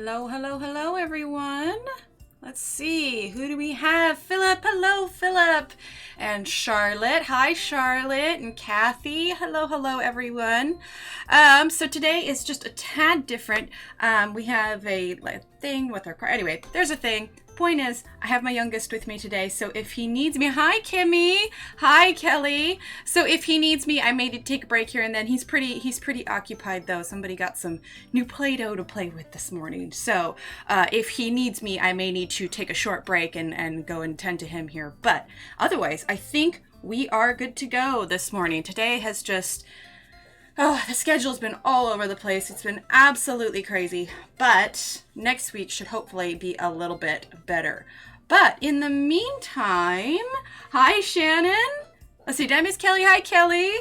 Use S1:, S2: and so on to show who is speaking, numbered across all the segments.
S1: Hello, hello, hello, everyone. Let's see, who do we have? Philip, hello, Philip. And Charlotte, hi, Charlotte. And Kathy, hello, hello, everyone. So today is just a tad different. We have a thing with our car. Anyway, there's a thing. Point is, I have my youngest with me today, so if he needs me, hi Kimmy, hi Kelly. So if he needs me, I may take a break here and then. He's pretty occupied though. Somebody got some new Play-Doh to play with this morning. So if he needs me, I may need to take a short break and go and tend to him here. But otherwise, I think we are good to go this morning. Today has just... oh, the schedule's been all over the place. It's been absolutely crazy. But next week should hopefully be a little bit better. But in the meantime, hi Shannon. Let's see, did I miss Kelly? Hi Kelly.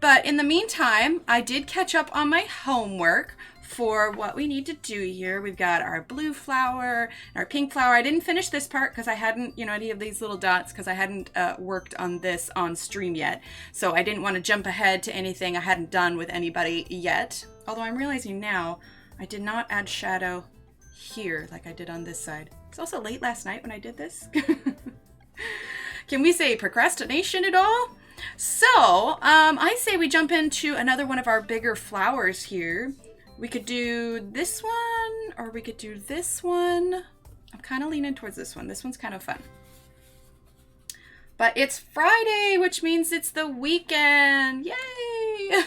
S1: But in the meantime, I did catch up on my homework for what we need to do here. We've got our blue flower and our pink flower. I didn't finish this part because I hadn't, any of these little dots because I hadn't worked on this on stream yet. So I didn't want to jump ahead to anything I hadn't done with anybody yet. Although I'm realizing now I did not add shadow here like I did on this side. It's also late last night when I did this. Can we say procrastination at all? So I say we jump into another one of our bigger flowers here. We could do this one, or we could do this one. I'm kind of leaning towards this one. This one's kind of fun. But it's Friday, which means it's the weekend. Yay!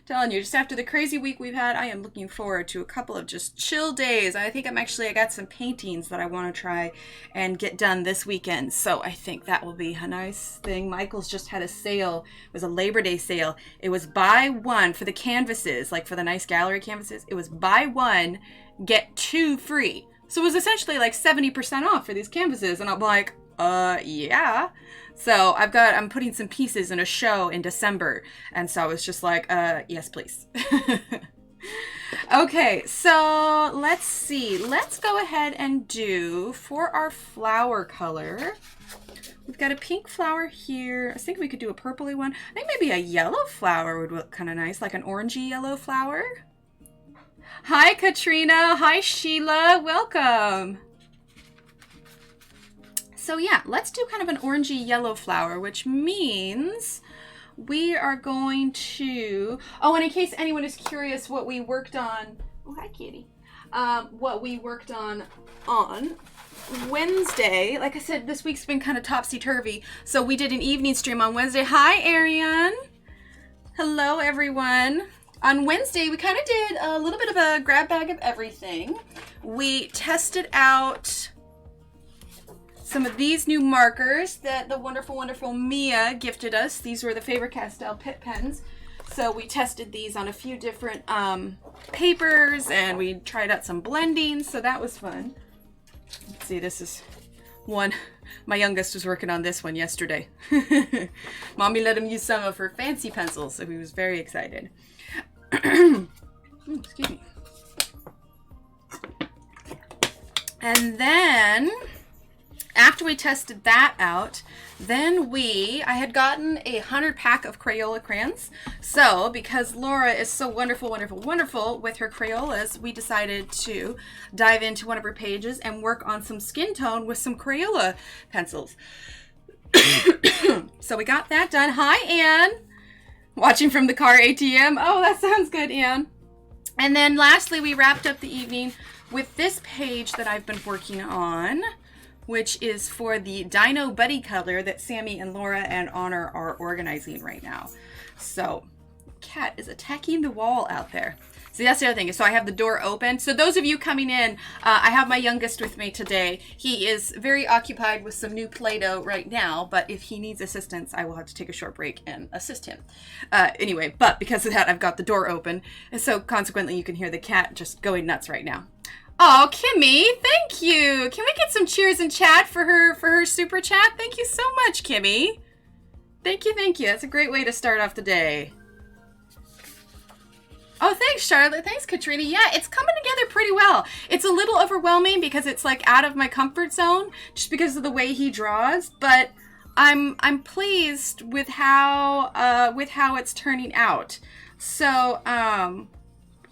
S1: Telling you, just after the crazy week we've had, I am looking forward to a couple of just chill days. I think I got some paintings that I want to try and get done this weekend. So I think that will be a nice thing. Michael's just had a sale. It was a Labor Day sale. It was buy one for the canvases, like for the nice gallery canvases. It was buy one, get two free. So it was essentially like 70% off for these canvases. And I'm like, yeah. So I'm putting some pieces in a show in December. And so I was just like, yes, please. Okay, so let's see. Let's go ahead and do for our flower color. We've got a pink flower here. I was thinking we could do a purpley one. I think maybe a yellow flower would look kind of nice, like an orangey yellow flower. Hi, Katrina. Hi, Sheila. Welcome. So yeah, let's do kind of an orangey yellow flower, which means we are going to, oh, and in case anyone is curious what we worked on, oh, hi kitty, what we worked on Wednesday. Like I said, this week's been kind of topsy-turvy, so we did an evening stream on Wednesday. Hi, Ariane. Hello, everyone. On Wednesday, we kind of did a little bit of a grab bag of everything. We tested out some of these new markers that the wonderful, wonderful Mia gifted us. These were the Faber-Castell Pitt pens. So we tested these on a few different papers, and we tried out some blending, so that was fun. Let's see, this is one. My youngest was working on this one yesterday. Mommy let him use some of her fancy pencils, so he was very excited. Excuse me. And then after we tested that out, then I had gotten 100 pack of Crayola crayons. So because Laura is so wonderful, wonderful, wonderful with her Crayolas, we decided to dive into one of her pages and work on some skin tone with some Crayola pencils. So we got that done. Hi, Anne. Watching from the car ATM. Oh, that sounds good, Anne. And then lastly, we wrapped up the evening with this page that I've been working on, which is for the Dino Buddy color that Sammy and Laura and Honor are organizing right now. So, cat is attacking the wall out there. See, that's the other thing. So I have the door open. So those of you coming in, I have my youngest with me today. He is very occupied with some new Play-Doh right now, but if he needs assistance, I will have to take a short break and assist him. Anyway, but because of that, I've got the door open. And so consequently, you can hear the cat just going nuts right now. Oh, Kimmy, thank you. Can we get some cheers in chat for her super chat? Thank you so much, Kimmy. Thank you, thank you. That's a great way to start off the day. Oh, thanks, Charlotte. Thanks, Katrina. Yeah, it's coming together pretty well. It's a little overwhelming because it's like out of my comfort zone just because of the way he draws, but I'm pleased with how it's turning out. So,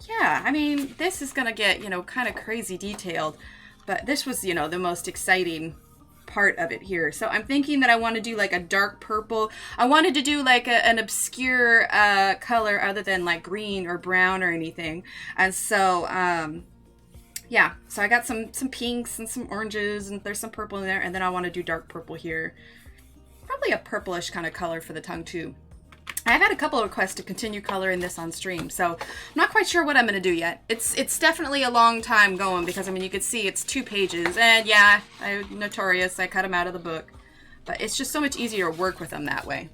S1: yeah, I mean, this is gonna get, you know, kind of crazy detailed, but this was, you know, the most exciting part of it here. So I'm thinking that I want to do like a dark purple. I wanted to do like an obscure color other than like green or brown or anything. And so, yeah, so I got some pinks and some oranges, and there's some purple in there, and then I want to do dark purple here. Probably a purplish kind of color for the tongue too. I've had a couple of requests to continue coloring this on stream, so I'm not quite sure what I'm going to do yet. It's definitely a long time going because, I mean, you can see it's 2 pages, and yeah, I'm notorious. I cut them out of the book, but it's just so much easier to work with them that way.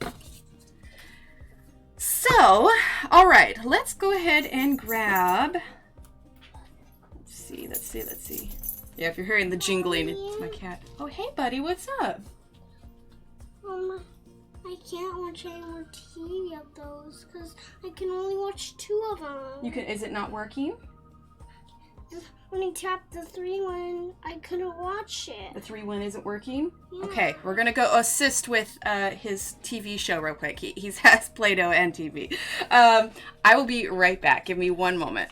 S1: So, all right, let's go ahead and grab, let's see. Yeah, if you're hearing the jingling, it's my cat. Oh, hey, buddy, what's up?
S2: I can't watch any more TV of those because I can only watch 2 of them.
S1: You can. Is it not working?
S2: When I tapped the 3 one, I couldn't watch it.
S1: The 3 one isn't working?
S2: Yeah.
S1: Okay, we're gonna go assist with his TV show real quick. He has Play-Doh and TV. I will be right back. Give me 1 moment.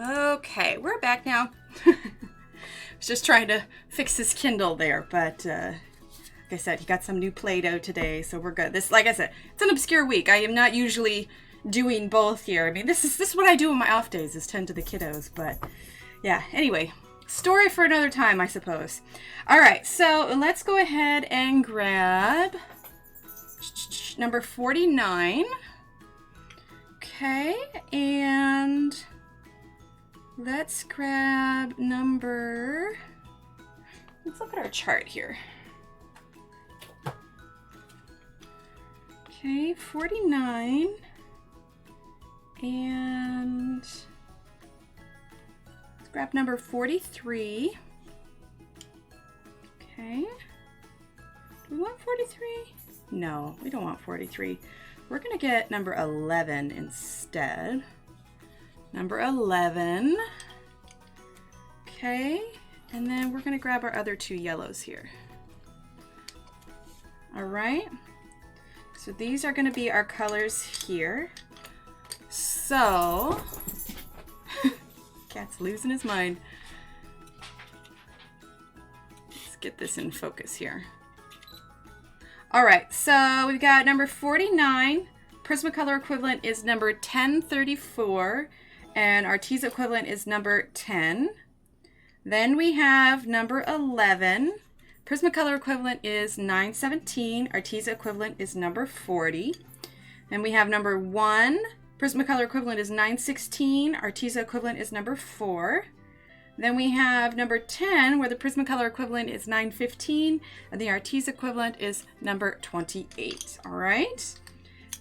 S1: Okay, we're back now. I was just trying to fix his Kindle there, but like I said, he got some new Play-Doh today, so we're good. This, like I said, it's an obscure week. I am not usually doing both here. I mean, this is what I do on my off days, is tend to the kiddos, but yeah, anyway, story for another time, I suppose. All right, so let's go ahead and grab number 49. Okay, and let's grab number, let's look at our chart here. Okay, 49, and let's grab number 43. Okay, do we want 43? No, we don't want 43. We're gonna get number 11 instead. Number 11. Okay, and then we're gonna grab our other 2 yellows here. All right, so these are gonna be our colors here. So, cat's losing his mind. Let's get this in focus here. All right, so we've got number 49. Prismacolor equivalent is number 1034. And our Arteza equivalent is number 10. Then we have number 11. Prismacolor equivalent is 917. Arteza equivalent is number 40. Then we have number 1. Prismacolor equivalent is 916. Arteza equivalent is number 4. Then we have number 10, where the Prismacolor equivalent is 915, and the Arteza equivalent is number 28. All right.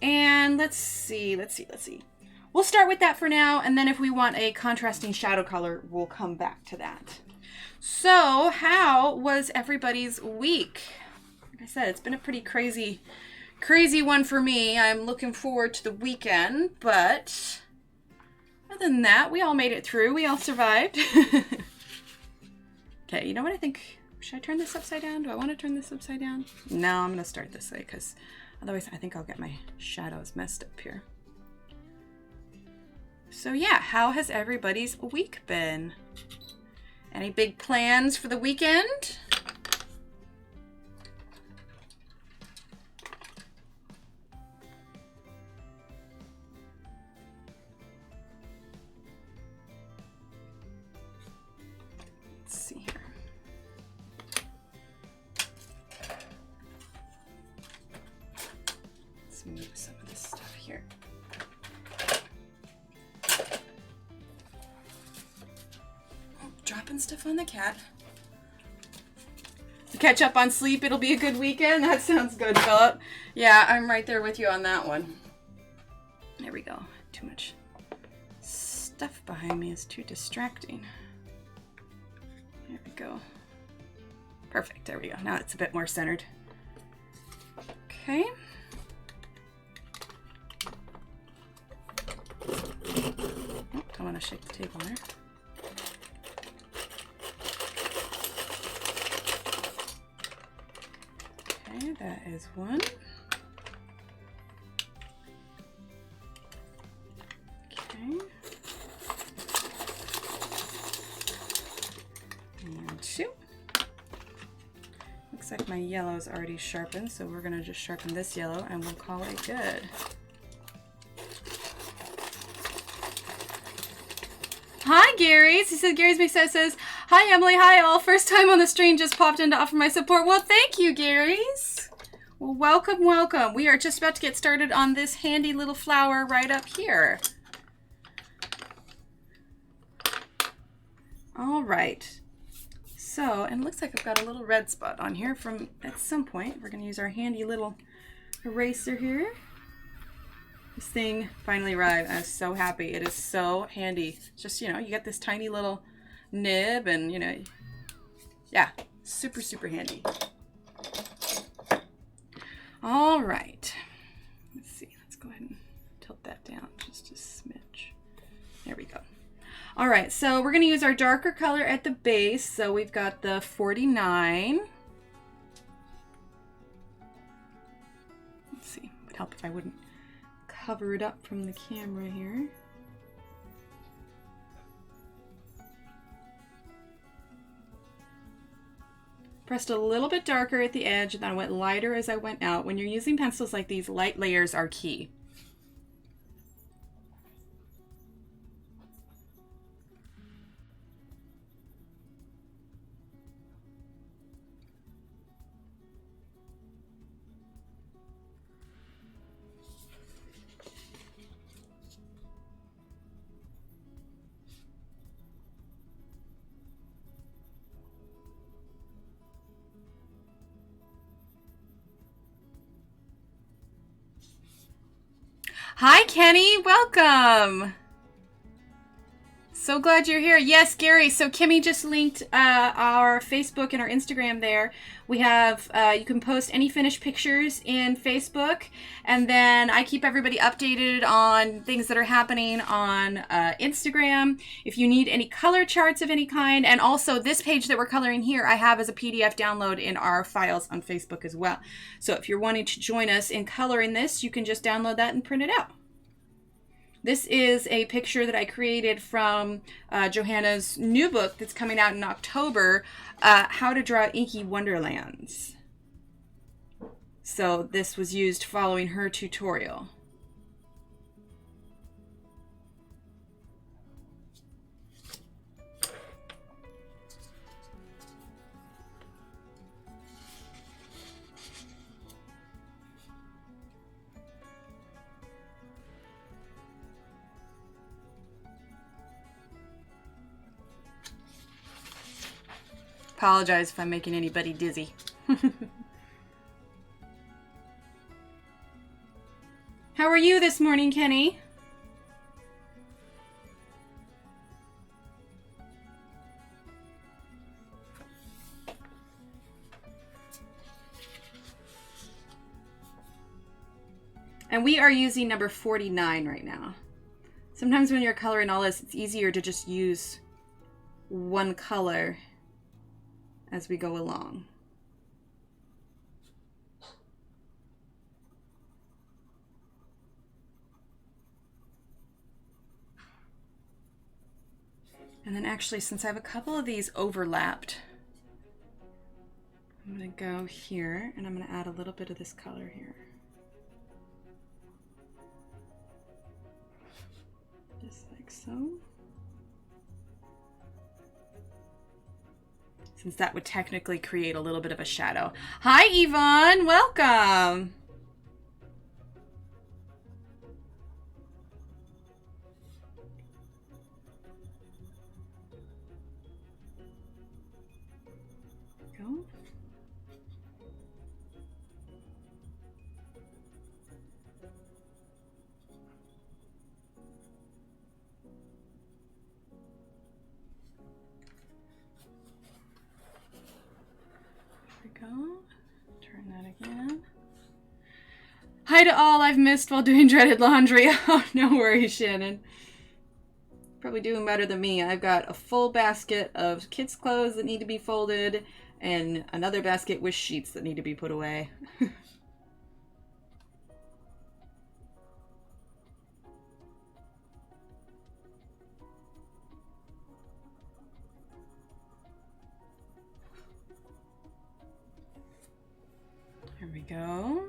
S1: And let's see. We'll start with that for now, and then if we want a contrasting shadow color, we'll come back to that. So, how was everybody's week? Like I said, it's been a pretty crazy one for me. I'm looking forward to the weekend, but other than that, we all made it through. We all survived. Okay, you know what I think? Should I turn this upside down? Do I want to turn this upside down? No, I'm going to start this way, because otherwise I think I'll get my shadows messed up here. So yeah, how has everybody's week been? Any big plans for the weekend? Let's see here. Let's move some of this stuff here. dropping stuff on the cat. Catch up on sleep. It'll be a good weekend. That sounds good, Philip. Yeah, I'm right there with you on that one. There we go. Too much stuff behind me is too distracting. There we go. Perfect. There we go. Now it's a bit more centered. Okay. Oh, don't want to shake the table there. Okay, that is one. Okay. And two. Looks like my yellow is already sharpened, so we're gonna just sharpen this yellow and we'll call it good. Hi, Gary's. He said, Gary's Big Set says, hi, Emily. Hi, all. First time on the stream, just popped in to offer my support. Well, thank you, Gary's. Well, welcome, welcome. We are just about to get started on this handy little flower right up here. All right. So, and it looks like I've got a little red spot on here from at some point. We're going to use our handy little eraser here. This thing finally arrived. I was so happy. It is so handy. It's just, you know, you get this tiny little nib and, you know, yeah, super, super handy. All right. Let's see. Let's go ahead and tilt that down just a smidge. There we go. All right. So we're going to use our darker color at the base. So we've got the 49. Let's see. It would help if I wouldn't cover it up from the camera here. Pressed a little bit darker at the edge and then I went lighter as I went out. When you're using pencils like these, light layers are key. Hi, Kenny. Welcome. So glad you're here. Yes, Gary. So Kimmy just linked our Facebook and our Instagram there. We have, you can post any finished pictures in Facebook. And then I keep everybody updated on things that are happening on Instagram. If you need any color charts of any kind. And also this page that we're coloring here, I have as a PDF download in our files on Facebook as well. So if you're wanting to join us in coloring this, you can just download that and print it out. This is a picture that I created from Johanna's new book that's coming out in October, How to Draw Inky Wonderlands. So this was used following her tutorial. Apologize if I'm making anybody dizzy. How are you this morning, Kenny? And we are using number 49 right now. Sometimes when you're coloring all this, it's easier to just use one color as we go along. And then actually, since I have a couple of these overlapped, I'm going to go here and I'm going to add a little bit of this color here. Just like so. Since that would technically create a little bit of a shadow. Hi, Yvonne. Welcome. Hi to all I've missed while doing dreaded laundry. Oh, no worries, Shannon. Probably doing better than me. I've got a full basket of kids' clothes that need to be folded and another basket with sheets that need to be put away. Here we go.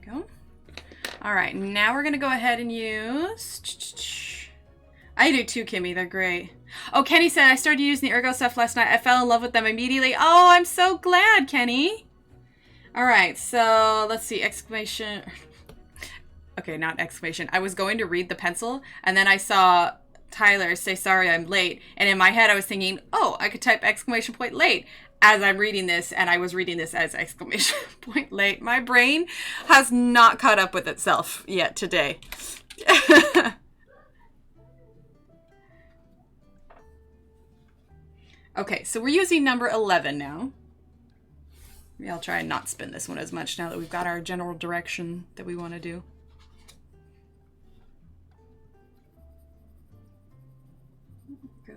S1: Go. All right, now we're gonna go ahead and use. I do too, Kimmy. They're great. Oh, Kenny said I started using the Ergosoft last night. I fell in love with them immediately. Oh, I'm so glad, Kenny. All right, so let's see. Exclamation. Okay, not exclamation. I was going to read the pencil, and then I saw Tyler say, "Sorry, I'm late." And in my head, I was thinking, "Oh, I could type exclamation point late." As I'm reading this, and I was reading this as exclamation point late. My brain has not caught up with itself yet today. Okay, so we're using number 11 now. Maybe I'll try and not spin this one as much now that we've got our general direction that we want to do. Go.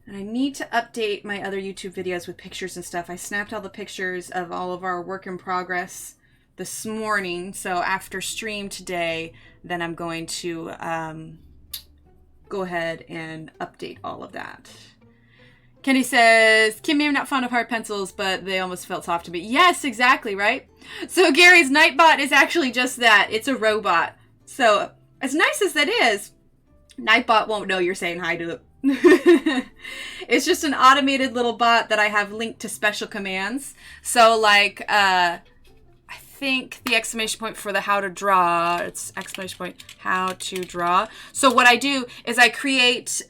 S1: And I need to update my other YouTube videos with pictures and stuff. I snapped all the pictures of all of our work in progress this morning. So after stream today, then I'm going to go ahead and update all of that. Kenny says, Kimmy, I'm not fond of hard pencils, but they almost felt soft to me. Yes, exactly, right? So Gary's Nightbot is actually just that. It's a robot. So as nice as that is, Nightbot won't know you're saying hi to it. It's just an automated little bot that I have linked to special commands. So like, I think the exclamation point for the how to draw, it's exclamation point how to draw. So what I do is I create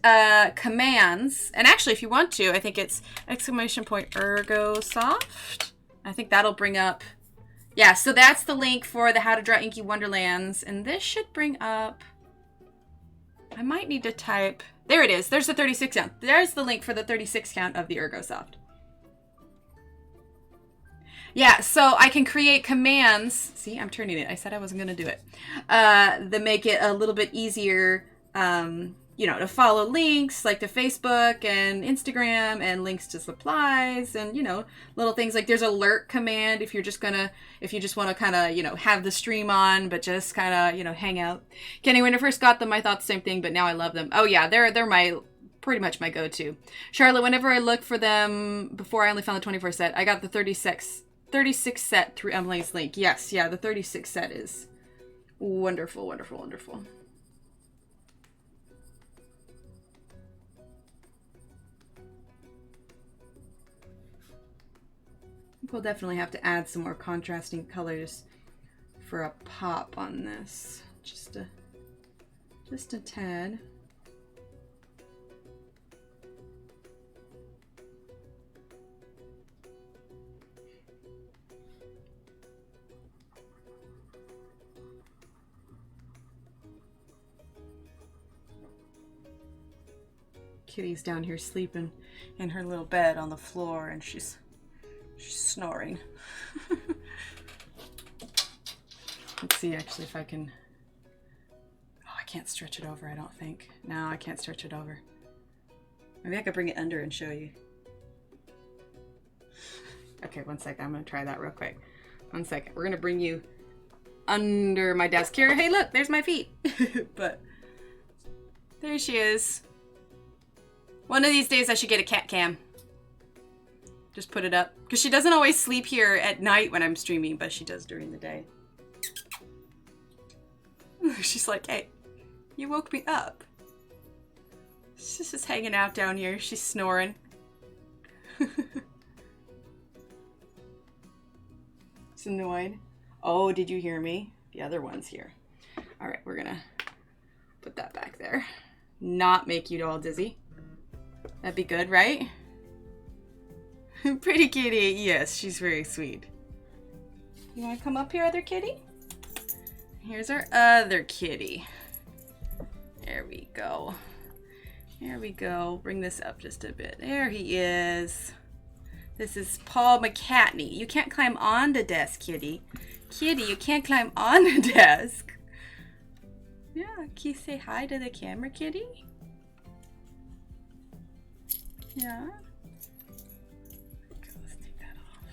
S1: commands, and actually if you want to, I think it's exclamation point Ergosoft. I think that'll bring up, yeah, so that's the link for the how to draw Inky Wonderlands, and this should bring up, I might need to type, there it is, there's the 36 count. There's the link for the 36 count of the Ergosoft. Yeah, so I can create commands. See, I'm turning it. I said I wasn't going to do it. That make it a little bit easier, you know, to follow links like to Facebook and Instagram and links to supplies and, you know, little things like there's alert command if you're just going to, if you just want to kind of, you know, have the stream on, but just kind of, you know, hang out. Kenny, when I first got them, I thought the same thing, but now I love them. Oh yeah, they're my, pretty much my go-to. Charlotte, whenever I look for them, before I only found the 24 set, I got the 36 set through Emily's link. Yes, yeah, the 36 set is wonderful, wonderful, wonderful. We'll definitely have to add some more contrasting colors for a pop on this. Just a tad. Kitty's down here sleeping in her little bed on the floor, and she's snoring. Let's see actually if I can, oh, I can't stretch it over, I don't think. No, I can't stretch it over. Maybe I could bring it under and show you. Okay, one second, I'm gonna try that real quick. One second, we're gonna bring you under my desk here. Hey look, there's my feet. But there she is. One of these days I should get a cat cam. Just put it up. Because she doesn't always sleep here at night when I'm streaming, but she does during the day. She's like, hey, you woke me up. She's just hanging out down here. She's snoring. It's annoying. Oh, did you hear me? The other one's here. All right, we're gonna put that back there. Not make you all dizzy. That'd be good, right? Pretty kitty. Yes, she's very sweet. You want to come up here, other kitty? Here's our other kitty. There we go. There we go. Bring this up just a bit. There he is. This is Paul McCatney. You can't climb on the desk, kitty. Kitty, you can't climb on the desk. Yeah, can you say hi to the camera, kitty? Yeah. Okay, let's take that off.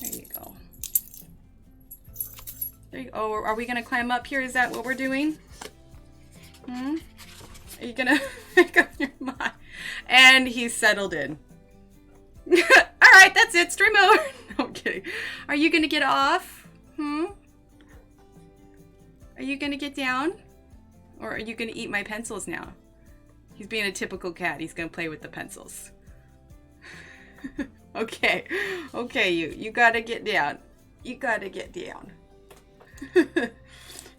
S1: There you go. There you go. Oh, are we gonna climb up here? Is that what we're doing? Hmm? Are you gonna make up your mind? And he's settled in. Alright, that's it. Stream over. No, I'm kidding. Are you gonna get off? Hmm? Are you gonna get down? Or are you gonna eat my pencils now? He's being a typical cat. He's gonna play with the pencils. Okay. Okay, you gotta get down. You gotta get down.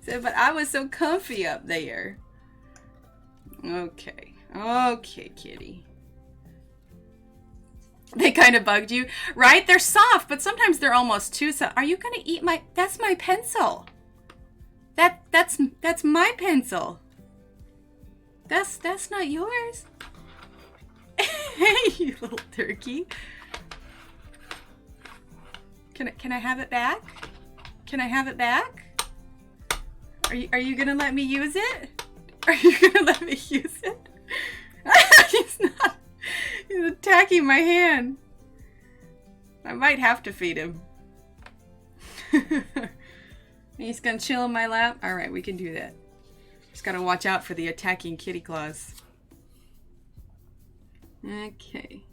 S1: So, but I was so comfy up there. Okay. Okay, kitty. They kind of bugged you, right? They're soft, but sometimes they're almost too soft. Are you gonna eat my... That's my pencil. That's my pencil. That's not yours. Hey, you little turkey. Can I have it back? Can I have it back? Are you gonna let me use it? Are you gonna let me use it? He's not. He's attacking my hand. I might have to feed him. He's gonna chill in my lap. All right, we can do that. Just gotta watch out for the attacking kitty claws. Okay.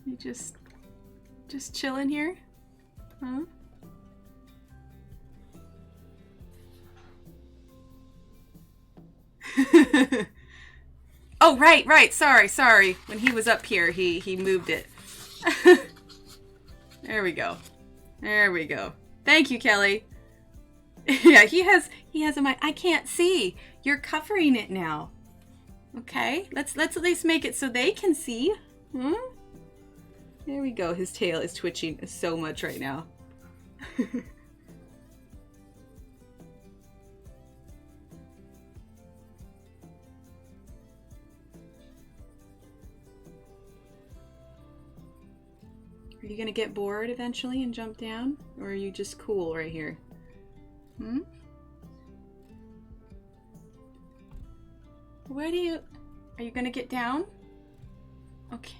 S1: You just chilling here? Huh? Oh, right. Sorry. When he was up here, he moved it. There we go. Thank you, Kelly. Yeah, he has a mic. I can't see. You're covering it now. Okay, let's at least make it so they can see. Hmm? There we go. His tail is twitching so much right now. Are you gonna get bored eventually and jump down? Or are you just cool right here? Hmm? Where do you... Are you gonna get down? Okay.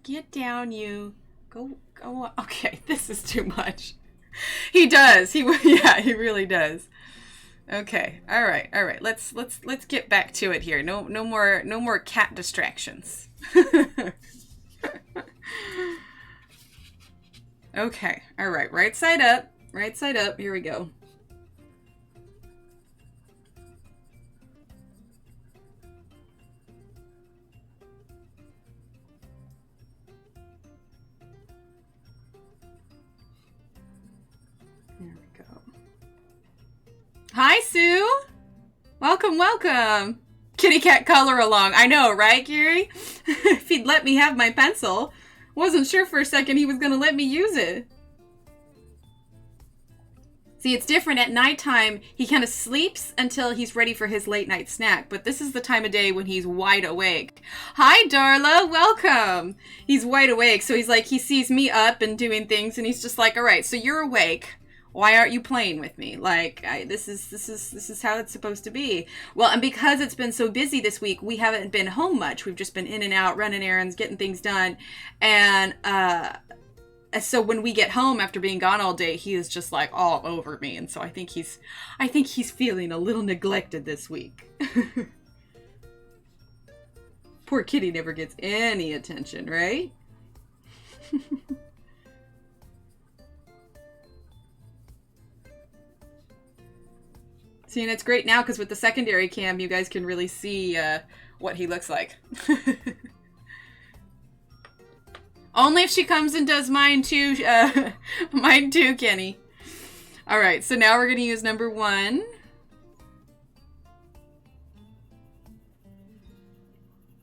S1: Get down, you. Go on. Okay, this is too much. He does. He really does. Okay. All right. Let's get back to it here. No more cat distractions. Okay. All right. Right side up. Here we go. There we go. Hi, Sue. Welcome. Kitty cat color along. I know, right, Gary? If he'd let me have my pencil. Wasn't sure for a second he was going to let me use it. See, it's different at nighttime. He kind of sleeps until he's ready for his late night snack. But this is the time of day when he's wide awake. Hi, Darla. Welcome. He's wide awake. So he's like, he sees me up and doing things. And he's just like, all right, so you're awake. Why aren't you playing with me? Like, this is how it's supposed to be. Well, and because it's been so busy this week, we haven't been home much. We've just been in and out, running errands, getting things done. And so when we get home after being gone all day, he is just like all over me. And so I think he's feeling a little neglected this week. Poor kitty never gets any attention, right? See, and it's great now because with the secondary cam, you guys can really see what he looks like. Only if she comes and does mine too, Kenny. All right, so now we're going to use number 1.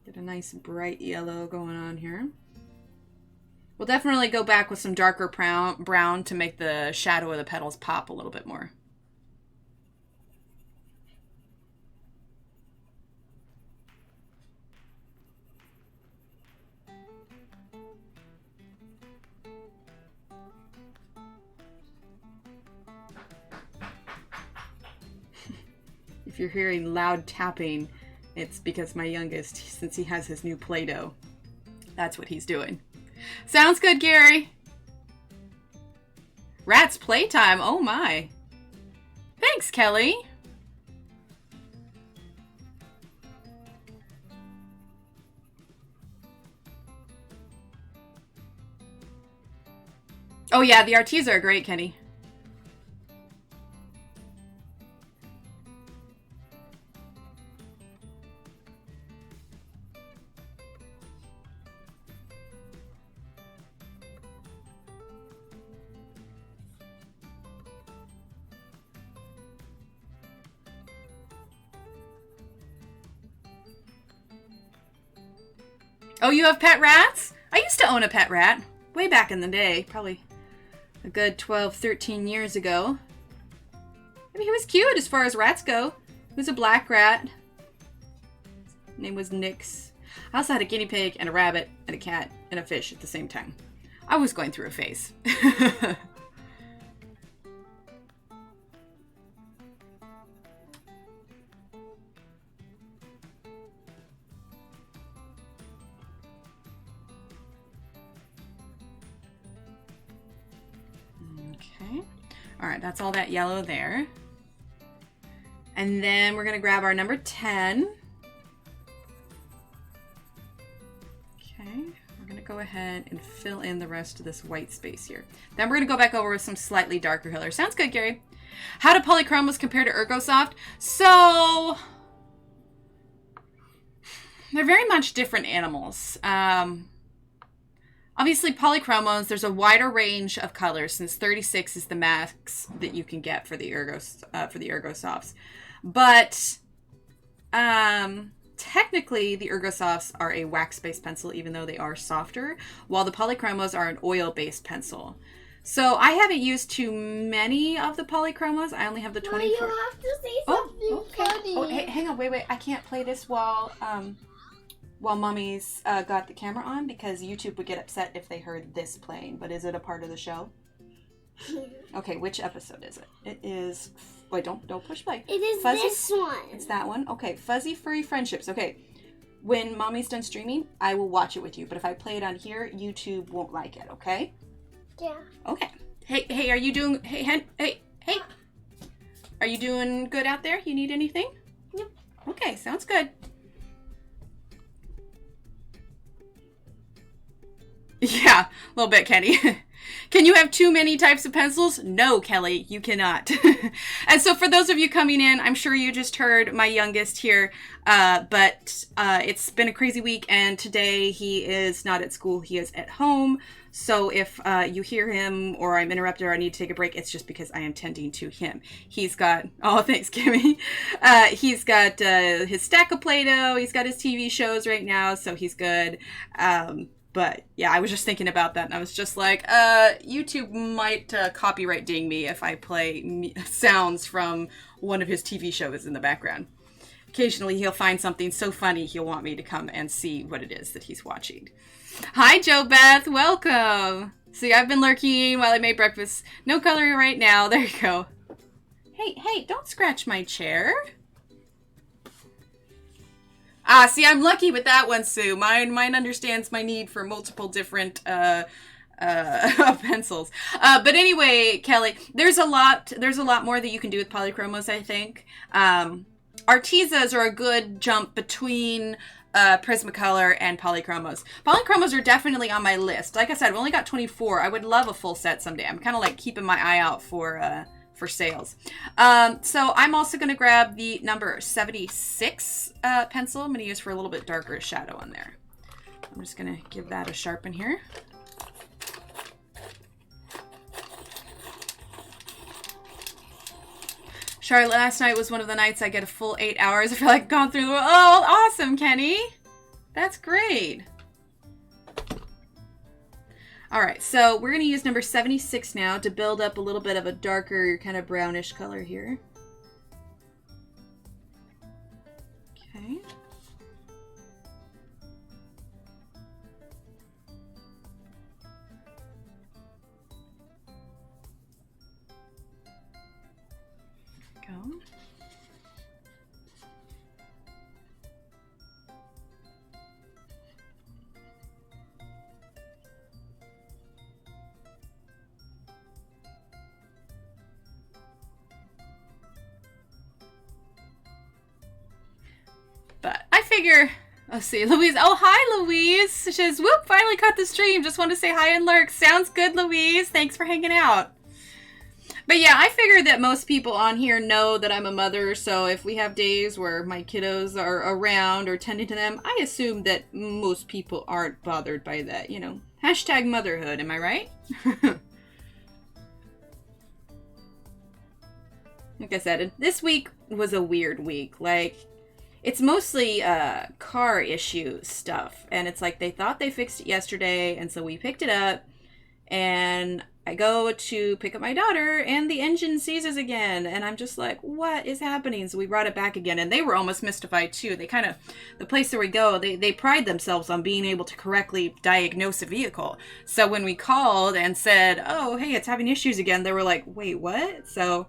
S1: Get a nice bright yellow going on here. We'll definitely go back with some darker brown to make the shadow of the petals pop a little bit more. If you're hearing loud tapping, it's because my youngest, since he has his new Play-Doh, that's what he's doing. Sounds good, Gary. Rats playtime. Oh my. Thanks, Kelly. Oh yeah, the Arteza are great, Kenny. Oh, you have pet rats? I used to own a pet rat. Way back in the day. Probably a good 12, 13 years ago. I mean, he was cute as far as rats go. He was a black rat. His name was Nix. I also had a guinea pig and a rabbit and a cat and a fish at the same time. I was going through a phase. Okay. All right, that's all that yellow there. And then we're going to grab our number 10. Okay, we're going to go ahead and fill in the rest of this white space here. Then we're going to go back over with some slightly darker color. Sounds good, Gary. How do polychromos compare to Ergosoft? So, they're very much different animals. Obviously, polychromos, there's a wider range of colors since 36 is the max that you can get for the Ergosofts. But technically, the Ergosofts are a wax-based pencil, even though they are softer, while the polychromos are an oil-based pencil. So I haven't used too many of the polychromos. I only have the 24.
S2: You have to say something funny.
S1: Oh, hey, hang on, wait. I can't play this while Mommy's got the camera on, because YouTube would get upset if they heard this playing. But is it a part of the show? Okay, which episode is it? It is... Wait, don't push play.
S2: It is
S1: Fuzzy?
S2: this one.
S1: It's that one? Okay, Fuzzy Furry Friendships. Okay, when Mommy's done streaming, I will watch it with you. But if I play it on here, YouTube won't like it, okay?
S2: Yeah.
S1: Okay. Hey, are you doing... Hey. Are you doing good out there? You need anything?
S2: Yep.
S1: Okay, sounds good. Yeah, a little bit, Kenny. Can you have too many types of pencils? No, Kelly, you cannot. And so for those of you coming in, I'm sure you just heard my youngest here, but it's been a crazy week, and today he is not at school, he is at home. So if you hear him or I'm interrupted or I need to take a break, it's just because I am tending to him. He's got, oh, thanks, Kimmy. He's got his stack of Play-Doh, he's got his TV shows right now, so he's good. But yeah, I was just thinking about that, and I was just like, YouTube might copyright ding me if I play sounds from one of his TV shows in the background. Occasionally, he'll find something so funny, he'll want me to come and see what it is that he's watching. Hi, Jo Beth. Welcome. See, I've been lurking while I made breakfast. No coloring right now. There you go. Hey, don't scratch my chair. Ah, see, I'm lucky with that one, Sue. Mine understands my need for multiple different pencils. But anyway, Kelly, there's a lot more that you can do with polychromos, I think. Artezas are a good jump between Prismacolor and polychromos. Polychromos are definitely on my list. Like I said, I've only got 24. I would love a full set someday. I'm kind of like keeping my eye out for sales. So I'm also going to grab the number 76 pencil. I'm going to use for a little bit darker shadow on there. I'm just going to give that a sharpen here. Charlotte, last night was one of the nights I get a full 8 hours. I feel like I've gone through the world. Oh, awesome, Kenny. That's great. All right, so we're going to use number 76 now to build up a little bit of a darker, kind of brownish color here. Okay. Go. But I figure, let's see, Louise. Oh, hi, Louise. She says, whoop, finally caught the stream. Just want to say hi and lurk. Sounds good, Louise. Thanks for hanging out. But yeah, I figure that most people on here know that I'm a mother, so if we have days where my kiddos are around or tending to them, I assume that most people aren't bothered by that, you know. Hashtag motherhood, am I right? Like I said, this week was a weird week. Like, it's mostly car issue stuff, and it's like they thought they fixed it yesterday, and so we picked it up, and I go to pick up my daughter, and the engine seizes again, and I'm just like, what is happening? So we brought it back again, and they were almost mystified too. They kind of, the place where we go, they pride themselves on being able to correctly diagnose a vehicle. So when we called and said, oh, hey, it's having issues again, they were like, wait, what? So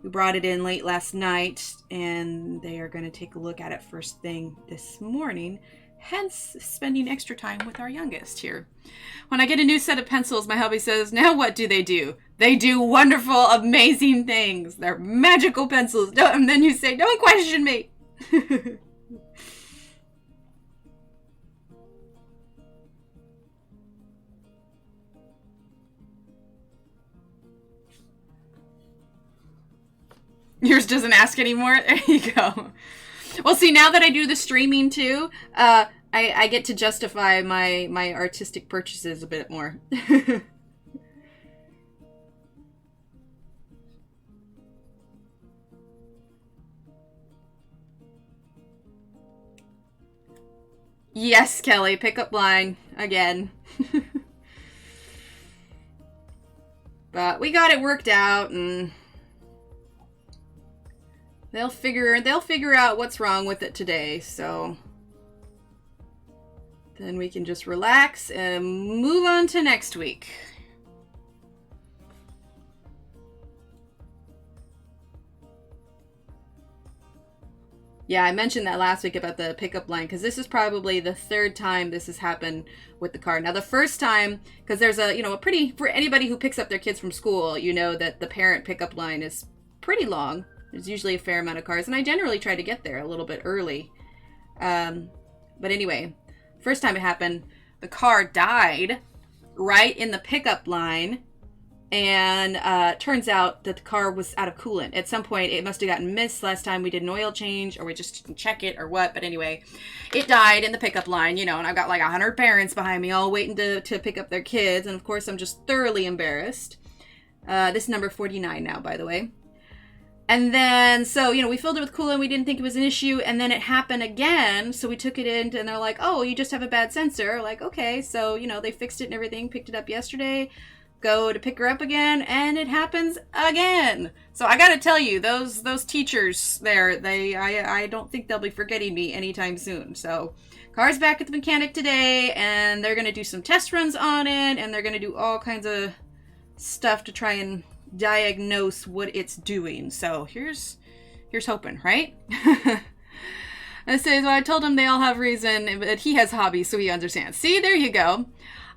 S1: we brought it in late last night, and they are going to take a look at it first thing this morning, hence spending extra time with our youngest here. When I get a new set of pencils, my hubby says, now what do? They do wonderful, amazing things. They're magical pencils. And then you say, don't question me. Yours doesn't ask anymore? There you go. Well, see, now that I do the streaming too, I get to justify my artistic purchases a bit more. Yes, Kelly, pickup line again. But we got it worked out, and they'll figure out what's wrong with it today, so then we can just relax and move on to next week. Yeah, I mentioned that last week about the pickup line, because this is probably the third time this has happened with the car. Now, the first time, because there's a pretty, for anybody who picks up their kids from school, you know that the parent pickup line is pretty long. There's usually a fair amount of cars, and I generally try to get there a little bit early. But anyway, first time it happened, the car died right in the pickup line, and turns out that the car was out of coolant. At some point, it must have gotten missed last time we did an oil change, or we just didn't check it, or what. But anyway, it died in the pickup line, and I've got like 100 parents behind me all waiting to pick up their kids, and of course, I'm just thoroughly embarrassed. This is number 49 now, by the way. And then, so, we filled it with coolant. We didn't think it was an issue. And then it happened again. So we took it in, and they're like, oh, you just have a bad sensor. Like, okay. So, they fixed it and everything, picked it up yesterday, go to pick her up again, and it happens again. So I got to tell you, those teachers there, I don't think they'll be forgetting me anytime soon. So car's back at the mechanic today, and they're going to do some test runs on it, and they're going to do all kinds of stuff to try and diagnose what it's doing. So here's hoping, right? It says, well, I told him they all have reason, but he has hobbies, so he understands. See, there you go.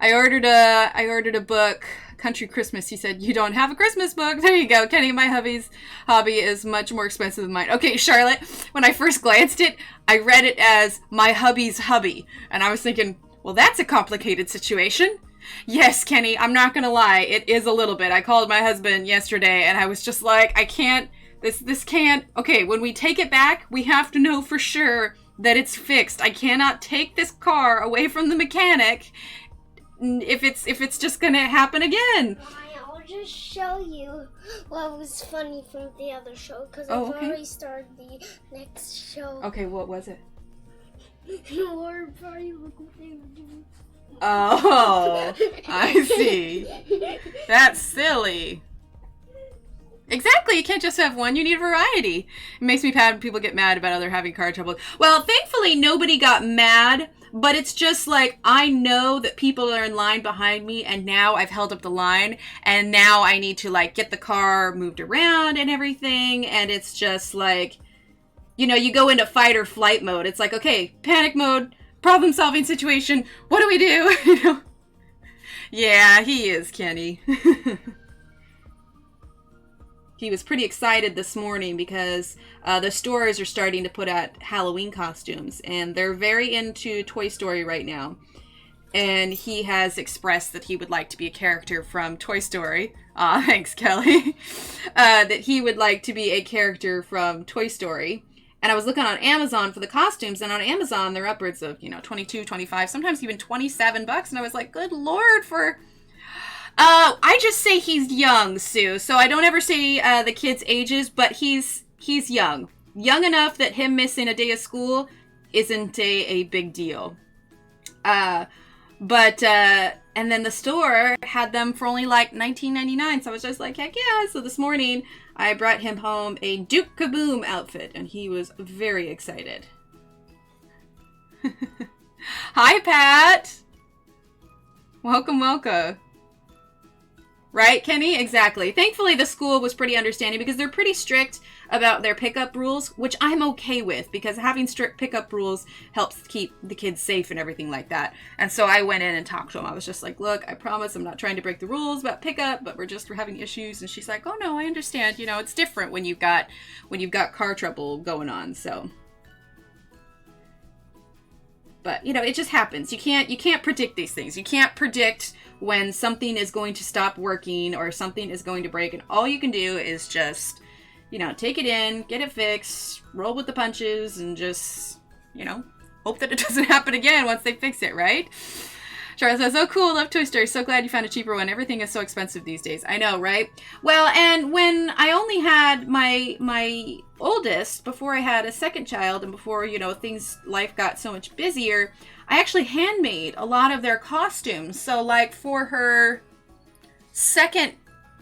S1: I ordered a book, Country Christmas. He said, you don't have a Christmas book. There you go, Kenny. My hubby's hobby is much more expensive than mine. Okay, Charlotte, when I first glanced it, I read it as my hubby's hubby, and I was thinking, well, that's a complicated situation. Yes, Kenny, I'm not gonna lie, it is a little bit. I called my husband yesterday, and I was just like, I can't, this can't, okay, when we take it back, we have to know for sure that it's fixed. I cannot take this car away from the mechanic if it's just gonna happen again.
S2: Maya, I'll just show you what was funny from the other show because
S1: Oh,
S2: I've
S1: okay.
S2: already started the next show.
S1: Okay, what was it?
S2: Or probably look what they were doing.
S1: Oh, I see. That's silly. Exactly, you can't just have one, you need variety. It makes me mad when people get mad about other having car trouble. Well, thankfully nobody got mad, but it's just like, I know that people are in line behind me, and now I've held up the line, and now I need to like get the car moved around and everything, and it's just like, you know, you go into fight or flight mode. It's like, okay, panic mode, problem solving situation, what do we do? You know? Yeah, he is, Kenny. He was pretty excited this morning because the stores are starting to put out Halloween costumes, and they're very into Toy Story right now. And he has expressed that he would like to be a character from Toy Story. Aw, thanks, Kelly. That he would like to be a character from Toy Story. And I was looking on Amazon for the costumes, and on Amazon they're upwards of, you know, 22, 25, sometimes even $27. And I was like, good Lord, for... I just say he's young, Sue. So I don't ever say the kid's ages, but he's young. Young enough that him missing a day of school isn't a big deal. And then the store had them for only like $19.99. So I was just like, heck yeah. So this morning I brought him home a Duke Kaboom outfit, and he was very excited. Hi, Pat. Welcome, welcome. Right, Kenny? Exactly. Thankfully, the school was pretty understanding because they're pretty strict about their pickup rules, which I'm okay with because having strict pickup rules helps keep the kids safe and everything like that. And so I went in and talked to them. I was just like, look, I promise I'm not trying to break the rules about pickup, but we're having issues. And she's like, oh no, I understand. You know, it's different when you've got car trouble going on. So, but you know, it just happens. You can't predict these things. You can't predict when something is going to stop working or something is going to break, and all you can do is just, you know, take it in, get it fixed, roll with the punches, and just, you know, hope that it doesn't happen again once they fix it, right? Charles says, oh cool, love Toy Story, so glad you found a cheaper one. Everything is so expensive these days. I know, right? Well, and when I only had my oldest, before I had a second child, and before, you know, life got so much busier, I actually handmade a lot of their costumes. So like for her second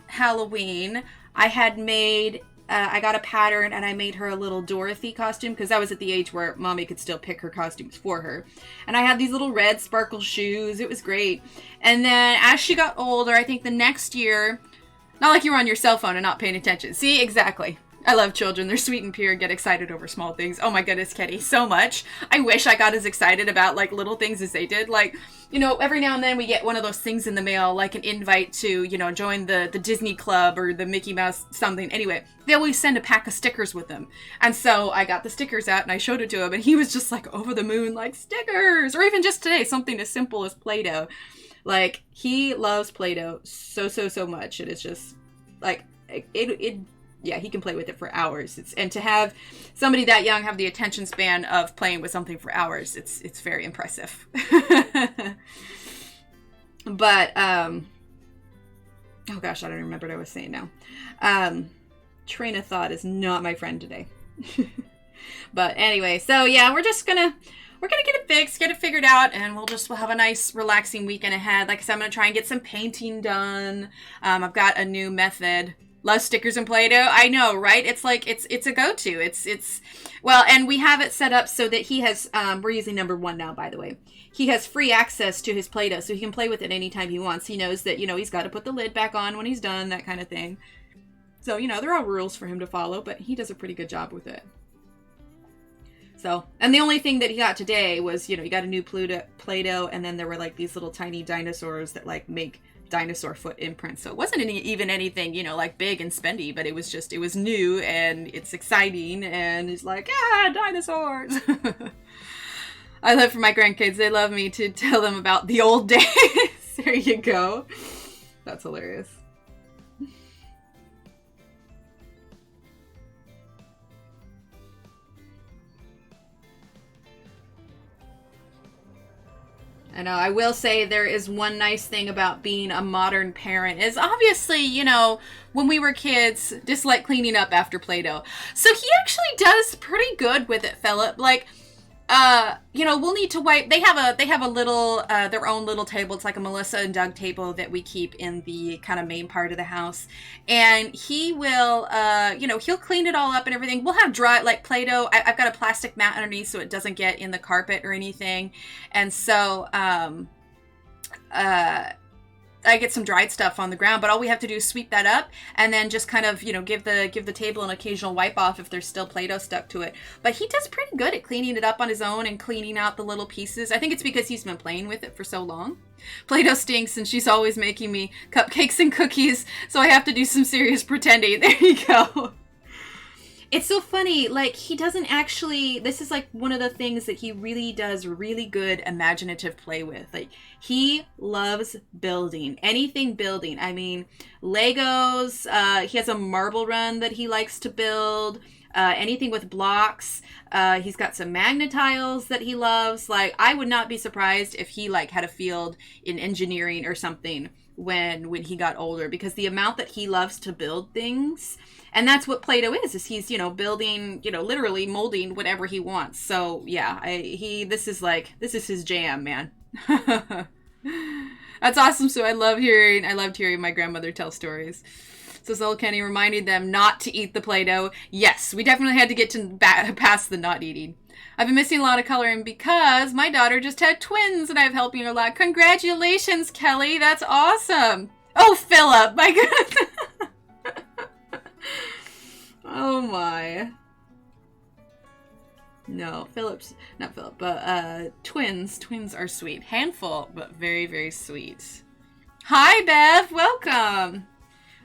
S1: Halloween, I had made, I got a pattern and I made her a little Dorothy costume because I was at the age where mommy could still pick her costumes for her. And I had these little red sparkle shoes. It was great. And then as she got older, I think the next year, not like you were on your cell phone and not paying attention. See, exactly. I love children. They're sweet and pure, get excited over small things. Oh my goodness, Kenny, so much. I wish I got as excited about like little things as they did. Like, you know, every now and then we get one of those things in the mail, like an invite to, you know, join the Disney Club or the Mickey Mouse something. Anyway, they always send a pack of stickers with them. And so I got the stickers out and I showed it to him, and he was just like over the moon, like, stickers! Or even just today, something as simple as Play-Doh. Like, he loves Play-Doh so much. It is just, like, yeah, he can play with it for hours. And to have somebody that young have the attention span of playing with something for hours, it's very impressive. But, oh gosh, I don't remember what I was saying now. Train of thought is not my friend today. But anyway, so yeah, we're gonna get it fixed, get it figured out, and we'll have a nice relaxing weekend ahead. Like I said, I'm gonna try and get some painting done. I've got a new method. Love stickers and Play-Doh. I know, right? It's like, it's a go-to. It's well, and we have it set up so that he has, we're using number 1 now, by the way. He has free access to his Play-Doh, so he can play with it anytime he wants. He knows that, you know, he's got to put the lid back on when he's done, that kind of thing. So, you know, there are rules for him to follow, but he does a pretty good job with it. So, and the only thing that he got today was, you know, he got a new Play-Doh, and then there were like these little tiny dinosaurs that like make dinosaur foot imprints. So it wasn't even anything, you know, like big and spendy, but it was new and it's exciting, and he's like, ah, dinosaurs. I live for my grandkids. They love me to tell them about the old days. There you go. That's hilarious. I know. I will say there is one nice thing about being a modern parent is obviously, you know, when we were kids, dislike cleaning up after Play-Doh. So he actually does pretty good with it, Philip. Like, you know, we'll need to wipe. They have a little, their own little table. It's like a Melissa and Doug table that we keep in the kind of main part of the house. And he will, you know, he'll clean it all up and everything. We'll have dry, like Play-Doh. I've got a plastic mat underneath so it doesn't get in the carpet or anything. And so, I get some dried stuff on the ground, but all we have to do is sweep that up and then just kind of, you know, give the table an occasional wipe off if there's still Play-Doh stuck to it. But he does pretty good at cleaning it up on his own and cleaning out the little pieces. I think it's because he's been playing with it for so long. Play-Doh stinks and she's always making me cupcakes and cookies, so I have to do some serious pretending. There you go. It's so funny, like, he doesn't actually, this is like one of the things that he really does really good imaginative play with. Like, he loves building, anything building. I mean, Legos, he has a marble run that he likes to build, anything with blocks. He's got some magnetiles that he loves. Like, I would not be surprised if he, like, had a field in engineering or something when he got older, because the amount that he loves to build things. And that's what Play-Doh is he's, you know, building, you know, literally molding whatever he wants. So yeah, this is his jam, man. That's awesome. So I loved hearing my grandmother tell stories. So Soul Kenny reminded them not to eat the Play-Doh. Yes, we definitely had to get to past the not eating. I've been missing a lot of coloring because my daughter just had twins and I'm helping her a lot. Congratulations, Kelly. That's awesome. Oh, Philip, my goodness. Oh my. No, not Philip, but twins. Twins are sweet. Handful, but very, very sweet. Hi, Bev. Welcome.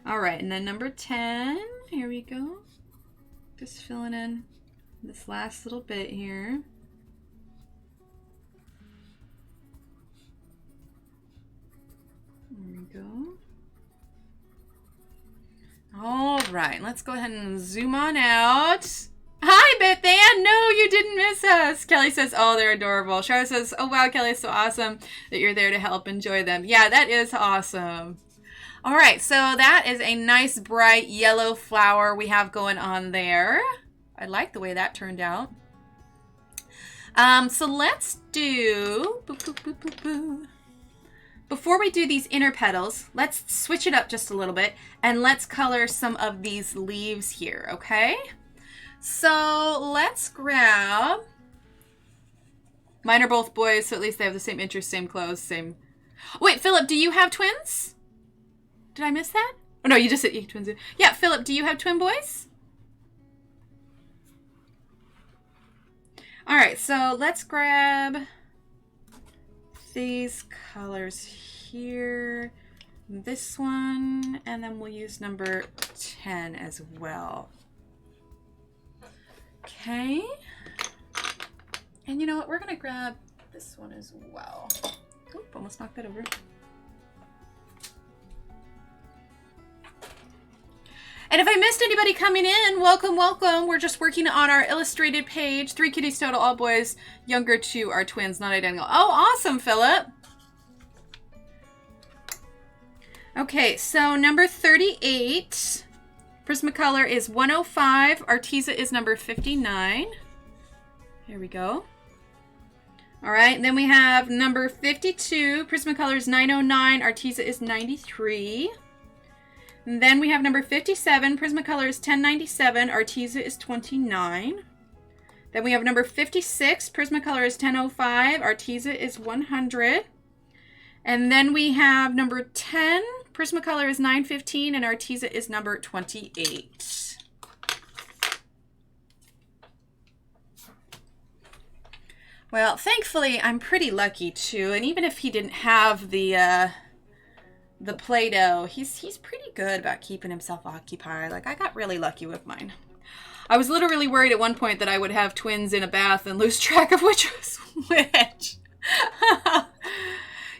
S1: All right, and then number 10. Here we go. Just filling in this last little bit here. There we go. All right, let's go ahead and zoom on out. Hi, Beth Ann. No, you didn't miss us. Kelly says, oh, they're adorable. Charlotte says, oh, wow, Kelly, it's so awesome that you're there to help enjoy them. Yeah, that is awesome. All right, so that is a nice bright yellow flower we have going on there. I like the way that turned out. So let's do... Before we do these inner petals, let's switch it up just a little bit and let's color some of these leaves here, okay? So let's grab... Mine are both boys, so at least they have the same interests, same clothes, same... Wait, Philip, do you have twins? Did I miss that? Oh, no, you just said you have twins. Yeah, Philip, do you have twin boys? All right, so let's grab these colors here, this one, and then we'll use number 10 as well. Okay. And you know what? We're going to grab this one as well. Oop, almost knocked that over. And if I missed anybody coming in, welcome, welcome. We're just working on our illustrated page. 3 kitties total, all boys. Younger 2 are twins, not identical. Oh, awesome, Philip. Okay, so number 38. Prismacolor is 105. Arteza is number 59. Here we go. All right, and then we have number 52. Prismacolor is 909. Arteza is 93. And then we have number 57, Prismacolor is 1097, Arteza is 29. Then we have number 56, Prismacolor is 1005, Arteza is 100. And then we have number 10, Prismacolor is 915, and Arteza is number 28. Well, thankfully, I'm pretty lucky too, and even if he didn't have the Play-Doh, he's pretty good about keeping himself occupied. Like, I got really lucky with mine. I was literally worried at one point that I would have twins in a bath and lose track of which was which.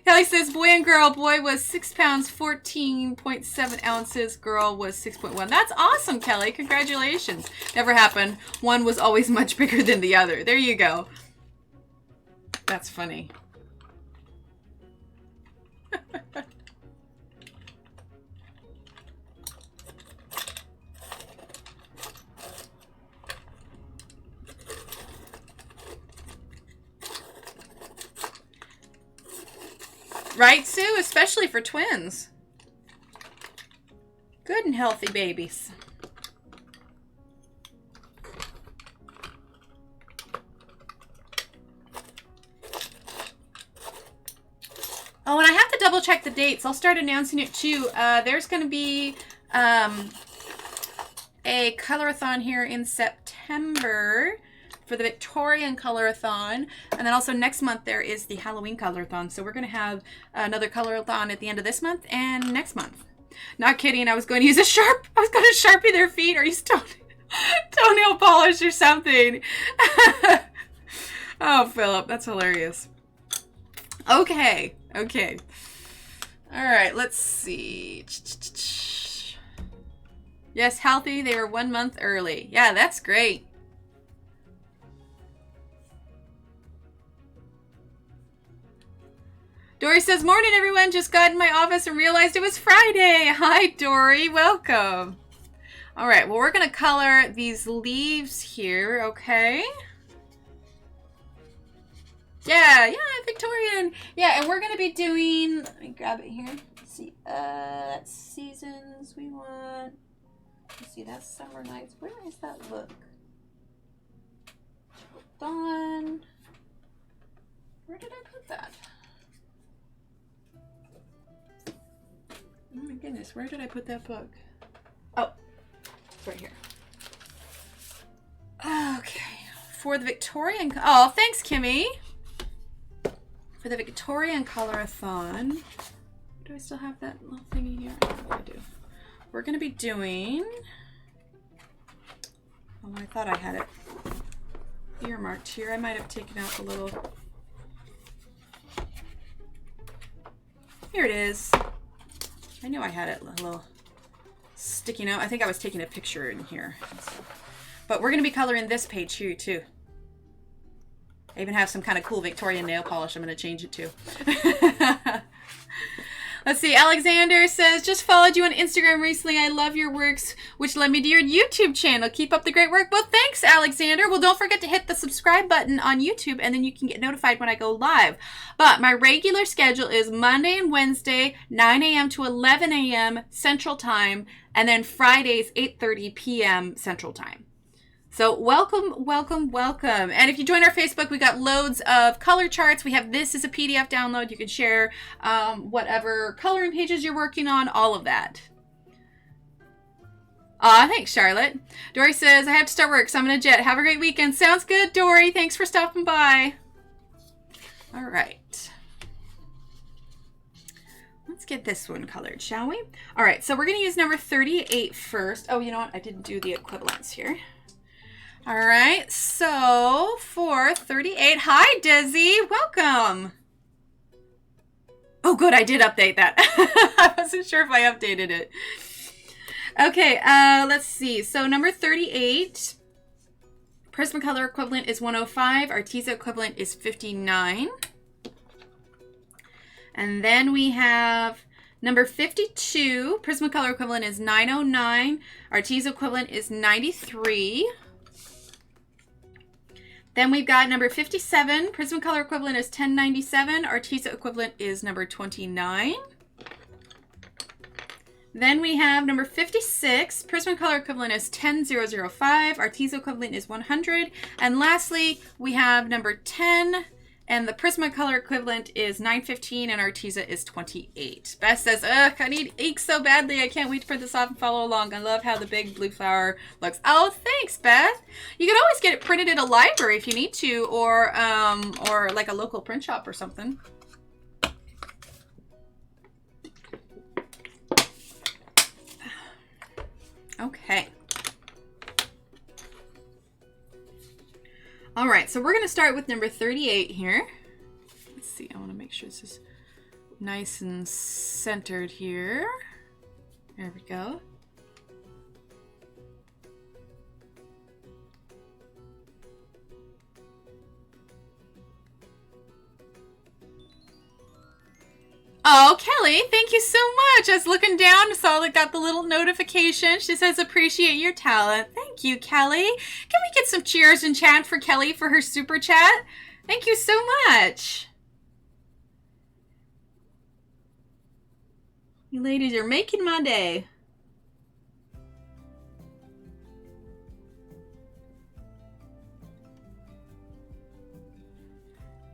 S1: Kelly says, boy and girl. Boy was 6 pounds, 14.7 ounces. Girl was 6.1. That's awesome, Kelly. Congratulations. Never happened. One was always much bigger than the other. There you go. That's funny. Right, Sue? Especially for twins. Good and healthy babies. Oh, and I have to double check the dates. I'll start announcing it too. There's going to be a colorathon here in September for the Victorian colorathon. And then also next month there is the Halloween colorathon. So we're going to have another colorathon at the end of this month and next month. Not kidding. I was going to use I was going to Sharpie their feet or use toenail polish or something. Oh, Philip, that's hilarious. Okay. Okay. All right, let's see. Yes, healthy. They were 1 month early. Yeah, that's great. Dory says, morning, everyone. Just got in my office and realized it was Friday. Hi, Dory. Welcome. All right, well, we're going to color these leaves here, okay? Yeah, Victorian. Yeah, and we're going to be doing, let me grab it here. Let's see, that's seasons we want. Let's see, that's summer nights. Where is that look? Dawn. Where did I put that? Oh my goodness, where did I put that book? Oh, it's right here. Okay, for the Victorian, oh, thanks, Kimmy. For the Victorian Colorathon, do I still have that little thingy here? I don't know if I do. We're going to be doing, oh, I thought I had it earmarked here. I might have taken out the little, here it is. I knew I had it a little sticking out. I think I was taking a picture in here. But we're going to be coloring this page here too. I even have some kind of cool Victorian nail polish I'm going to change it to. Let's see. Alexander says, just followed you on Instagram recently. I love your works, which led me to your YouTube channel. Keep up the great work. Well, thanks, Alexander. Well, don't forget to hit the subscribe button on YouTube, and then you can get notified when I go live. But my regular schedule is Monday and Wednesday, 9 a.m. to 11 a.m. Central Time, and then Fridays, 8:30 p.m. Central Time. So welcome, welcome, welcome. And if you join our Facebook, we got loads of color charts. We have this as a PDF download. You can share whatever coloring pages you're working on, all of that. Thanks, Charlotte. Dory says, I have to start work, so I'm going to jet. Have a great weekend. Sounds good, Dory. Thanks for stopping by. All right. Let's get this one colored, shall we? All right, so we're going to use number 38 first. Oh, you know what? I didn't do the equivalents here. All right, so for 38, hi, Desi, welcome. Oh, good, I did update that. I wasn't sure if I updated it. Okay, let's see. So number 38, Prismacolor equivalent is 105. Arteza equivalent is 59. And then we have number 52, Prismacolor equivalent is 909. Arteza equivalent is 93. Then we've got number 57, Prismacolor equivalent is 1097, Arteza equivalent is number 29. Then we have number 56, Prismacolor equivalent is 10005, Arteza equivalent is 100. And lastly, we have number 10, and the Prismacolor equivalent is 915, and Arteza is 28. Beth says, ugh, I need ink so badly. I can't wait to print this off and follow along. I love how the big blue flower looks. Oh, thanks, Beth. You can always get it printed at a library if you need to, or like a local print shop or something. Okay. All right, so we're going to start with number 38 here. Let's see, I want to make sure this is nice and centered here. There we go. Oh, Kelly, thank you so much. I was looking down, saw I got the little notification. She says, appreciate your talent. Thank you, Kelly. Can we get some cheers and chant for Kelly for her super chat? Thank you so much. You ladies are making my day.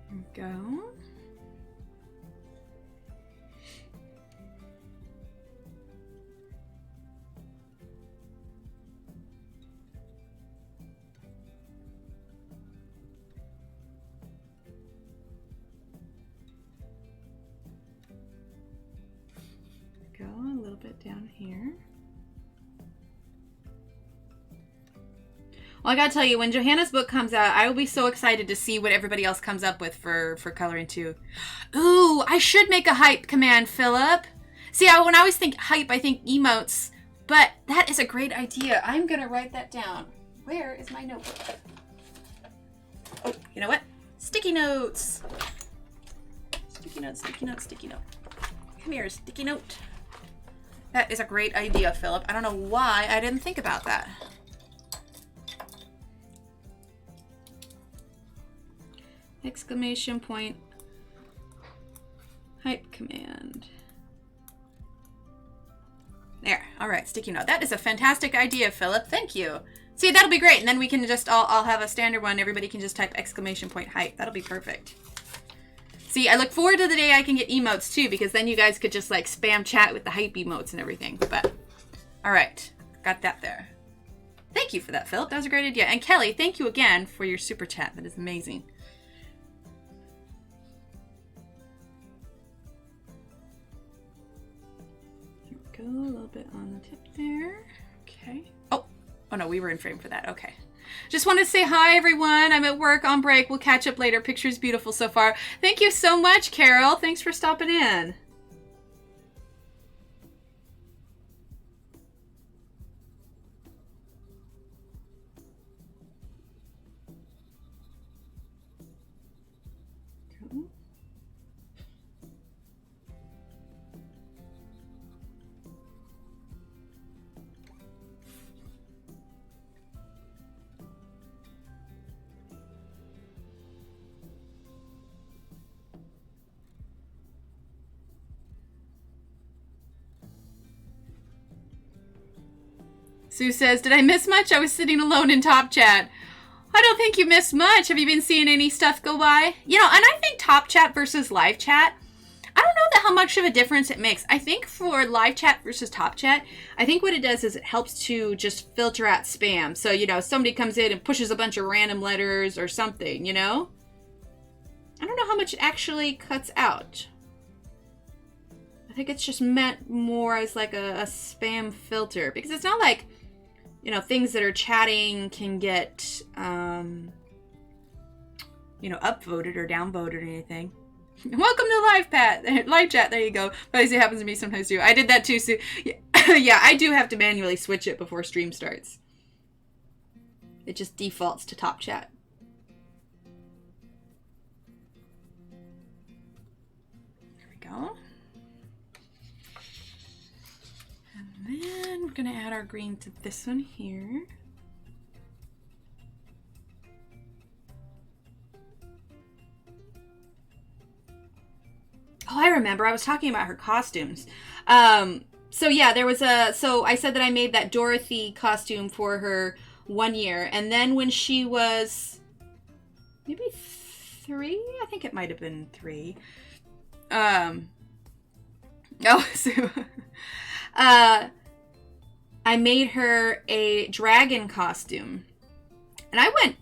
S1: There we go. Go a little bit down here. Well, I gotta tell you, when Johanna's book comes out, I will be so excited to see what everybody else comes up with for coloring too. Ooh, I should make a hype command, Philip. See, when I always think hype, I think emotes, but that is a great idea. I'm gonna write that down. Where is my notebook? Oh, you know what? Sticky notes. Sticky note, sticky note, sticky note. Come here, sticky note. That is a great idea, Philip. I don't know why I didn't think about that. Exclamation point. Hype command. There. All right, sticky note. That is a fantastic idea, Philip. Thank you. See, that'll be great. And then we can just, I'll have a standard one. Everybody can just type exclamation point hype. That'll be perfect. See, I look forward to the day I can get emotes too, because then you guys could just like spam chat with the hype emotes and everything. But, all right. Got that there. Thank you for that, Philip. That was a great idea. And Kelly, thank you again for your super chat. That is amazing. Go a little bit on the tip there. Okay. Oh no, we were in frame for that. Okay. Just want to say hi, everyone. I'm at work on break. We'll catch up later. Picture's beautiful so far. Thank you so much, Carol. Thanks for stopping in. Sue says, did I miss much? I was sitting alone in Top Chat. I don't think you missed much. Have you been seeing any stuff go by? You know, and I think Top Chat versus Live Chat, I don't know how much of a difference it makes. I think for Live Chat versus Top Chat, I think what it does is it helps to just filter out spam. So, you know, somebody comes in and pushes a bunch of random letters or something, you know? I don't know how much it actually cuts out. I think it's just meant more as like a spam filter, because it's not like, you know, things that are chatting can get, you know, upvoted or downvoted or anything. Welcome to live chat. There you go. But it happens to me sometimes too. I did that too. So yeah, I do have to manually switch it before stream starts. It just defaults to Top Chat. There we go. And then we're going to add our green to this one here. Oh, I remember. I was talking about her costumes. So yeah, there was so I said that I made that Dorothy costume for her 1 year. And then when she was maybe 3, I think it might have been 3. So I made her a dragon costume, and I went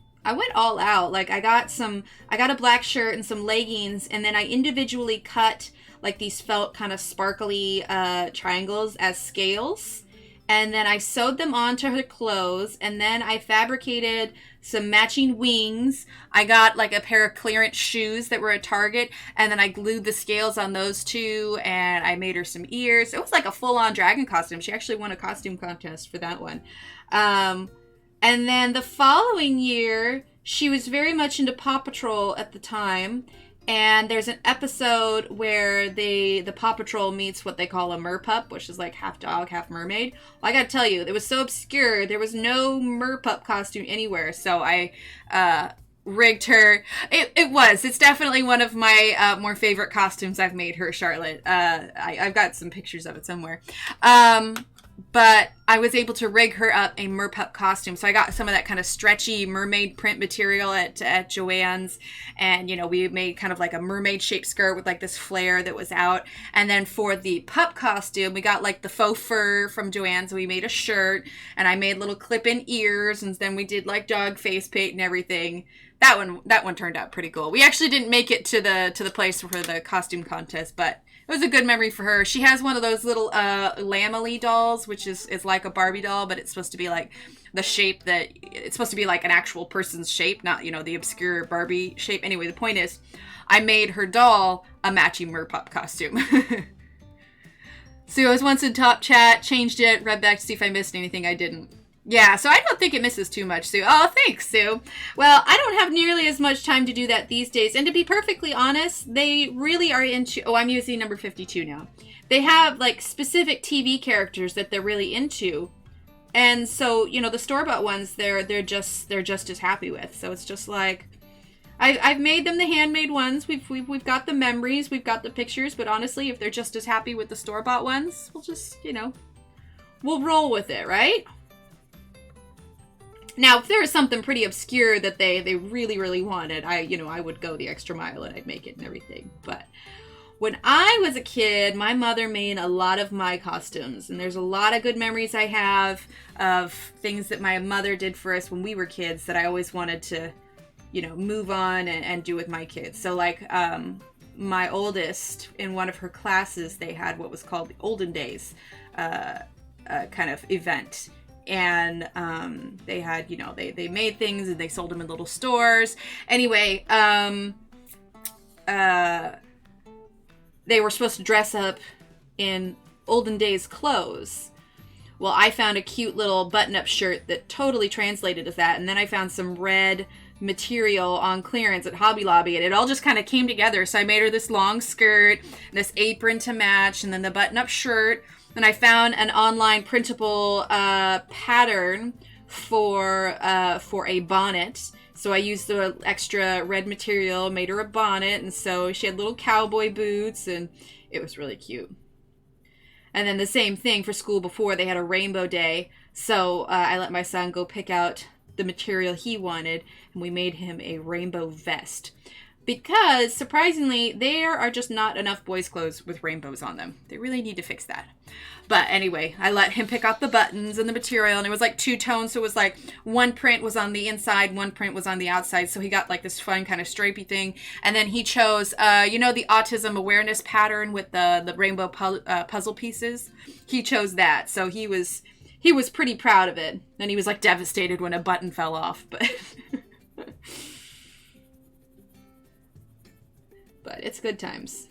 S1: all out. Like I got a black shirt and some leggings, and then I individually cut like these felt kind of sparkly triangles as scales, and then I sewed them onto her clothes, and then I fabricated some matching wings. I got like a pair of clearance shoes that were at Target, and then I glued the scales on those two, and I made her some ears. It was like a full-on dragon costume. She actually won a costume contest for that one. And then the following year, she was very much into Paw Patrol at the time, and there's an episode where the Paw Patrol meets what they call a merpup, which is like half dog, half mermaid. Well, I gotta tell you, it was so obscure, there was no merpup costume anywhere, so I rigged her. It's definitely one of my more favorite costumes I've made her, Charlotte. I've got some pictures of it somewhere. But I was able to rig her up a merpup costume. So I got some of that kind of stretchy mermaid print material at Joann's. And, you know, we made kind of like a mermaid shaped skirt with like this flare that was out. And then for the pup costume, we got like the faux fur from Joann's. We made a shirt and I made little clip-in ears. And then we did like dog face paint and everything. That one turned out pretty cool. We actually didn't make it to the place for the costume contest, but it was a good memory for her. She has one of those little lamely dolls, which is like a Barbie doll, but it's supposed to be like the shape that it's supposed to be like an actual person's shape, not, you know, the obscure Barbie shape. Anyway, the point is, I made her doll a matching merpup costume. So I was once in Top Chat, changed it, read back to see if I missed anything. I didn't. Yeah, so I don't think it misses too much, Sue. Oh, thanks, Sue. Well, I don't have nearly as much time to do that these days. And to be perfectly honest, they really are into... Oh, I'm using number 52 now. They have, like, specific TV characters that they're really into. And so, you know, the store-bought ones, they're just as happy with. So it's just like... I've made them the handmade ones. We've got the memories. We've got the pictures. But honestly, if they're just as happy with the store-bought ones, we'll just, you know... We'll roll with it, right? Now, if there was something pretty obscure that they really, really wanted, I would go the extra mile and I'd make it and everything. But when I was a kid, my mother made a lot of my costumes. And there's a lot of good memories I have of things that my mother did for us when we were kids that I always wanted to, you know, move on and do with my kids. So, like, my oldest, in one of her classes, they had what was called the Olden Days kind of event. And they had, you know, they made things and they sold them in little stores. Anyway, they were supposed to dress up in olden days clothes. Well, I found a cute little button-up shirt that totally translated as that. And then I found some red material on clearance at Hobby Lobby, and it all just kind of came together. So I made her this long skirt, this apron to match, and then the button-up shirt. And I found an online printable pattern for a bonnet. So I used the extra red material, made her a bonnet, and so she had little cowboy boots, and it was really cute. And then the same thing for school before, they had a rainbow day. So I let my son go pick out the material he wanted, and we made him a rainbow vest. Because, surprisingly, there are just not enough boys' clothes with rainbows on them. They really need to fix that. But anyway, I let him pick out the buttons and the material, and it was like two tones. So it was like one print was on the inside, one print was on the outside. So he got like this fun kind of stripey thing. And then he chose, the autism awareness pattern with the rainbow puzzle pieces. He chose that. So he was pretty proud of it. And he was like devastated when a button fell off. But it's good times.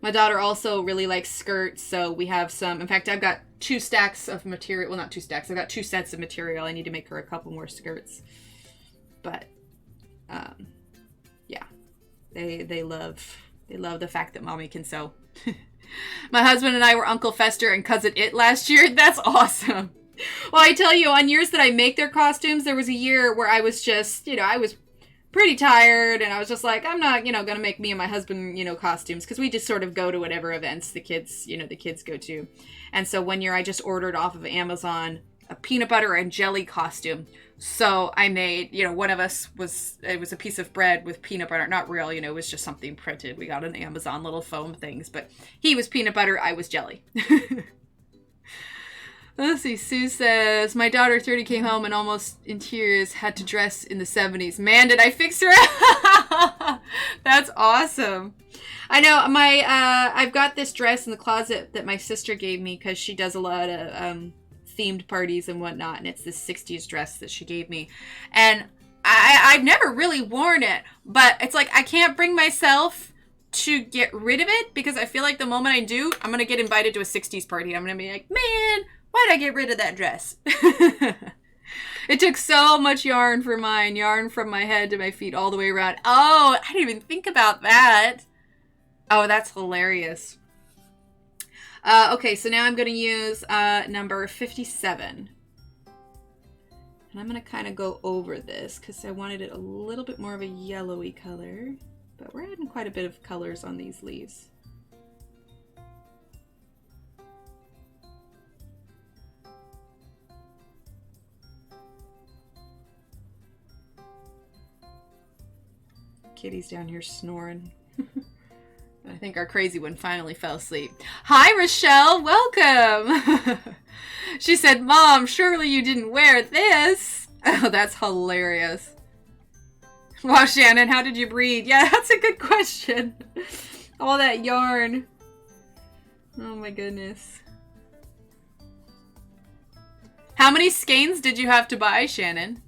S1: My daughter also really likes skirts, so we have some. In fact, I've got 2 stacks of material. Well, not 2 stacks. I've got 2 sets of material. I need to make her a couple more skirts. But, yeah. They love the fact that mommy can sew. My husband and I were Uncle Fester and Cousin It last year. That's awesome. Well, I tell you, on years that I make their costumes, there was a year where I was just, I was pretty tired, and I was just like, I'm not, gonna make me and my husband, costumes, because we just sort of go to whatever events the kids go to. And so one year I just ordered off of Amazon a peanut butter and jelly costume. So I made, one of us it was a piece of bread with peanut butter, not real, it was just something printed. We got on Amazon, little foam things, but he was peanut butter, I was jelly. Let's see, Sue says, my daughter 30 came home and almost in tears had to dress in the 70s. Man, did I fix her? That's awesome. I know, I've got this dress in the closet that my sister gave me because she does a lot of themed parties and whatnot, and it's this 60s dress that she gave me. And I've never really worn it, but it's like I can't bring myself to get rid of it because I feel like the moment I do, I'm going to get invited to a 60s party. I'm going to be like, man, why'd I get rid of that dress? It took so much yarn for mine. Yarn from my head to my feet all the way around. Oh, I didn't even think about that. Oh, that's hilarious. Okay, so now I'm going to use number 57. And I'm going to kind of go over this because I wanted it a little bit more of a yellowy color. But we're adding quite a bit of colors on these leaves. Kitty's down here snoring. I think our crazy one finally fell asleep. Hi, Rochelle. Welcome. She said, Mom, surely you didn't wear this. Oh, that's hilarious. Wow, Shannon, how did you breed? Yeah, that's a good question. All that yarn. Oh my goodness. How many skeins did you have to buy, Shannon?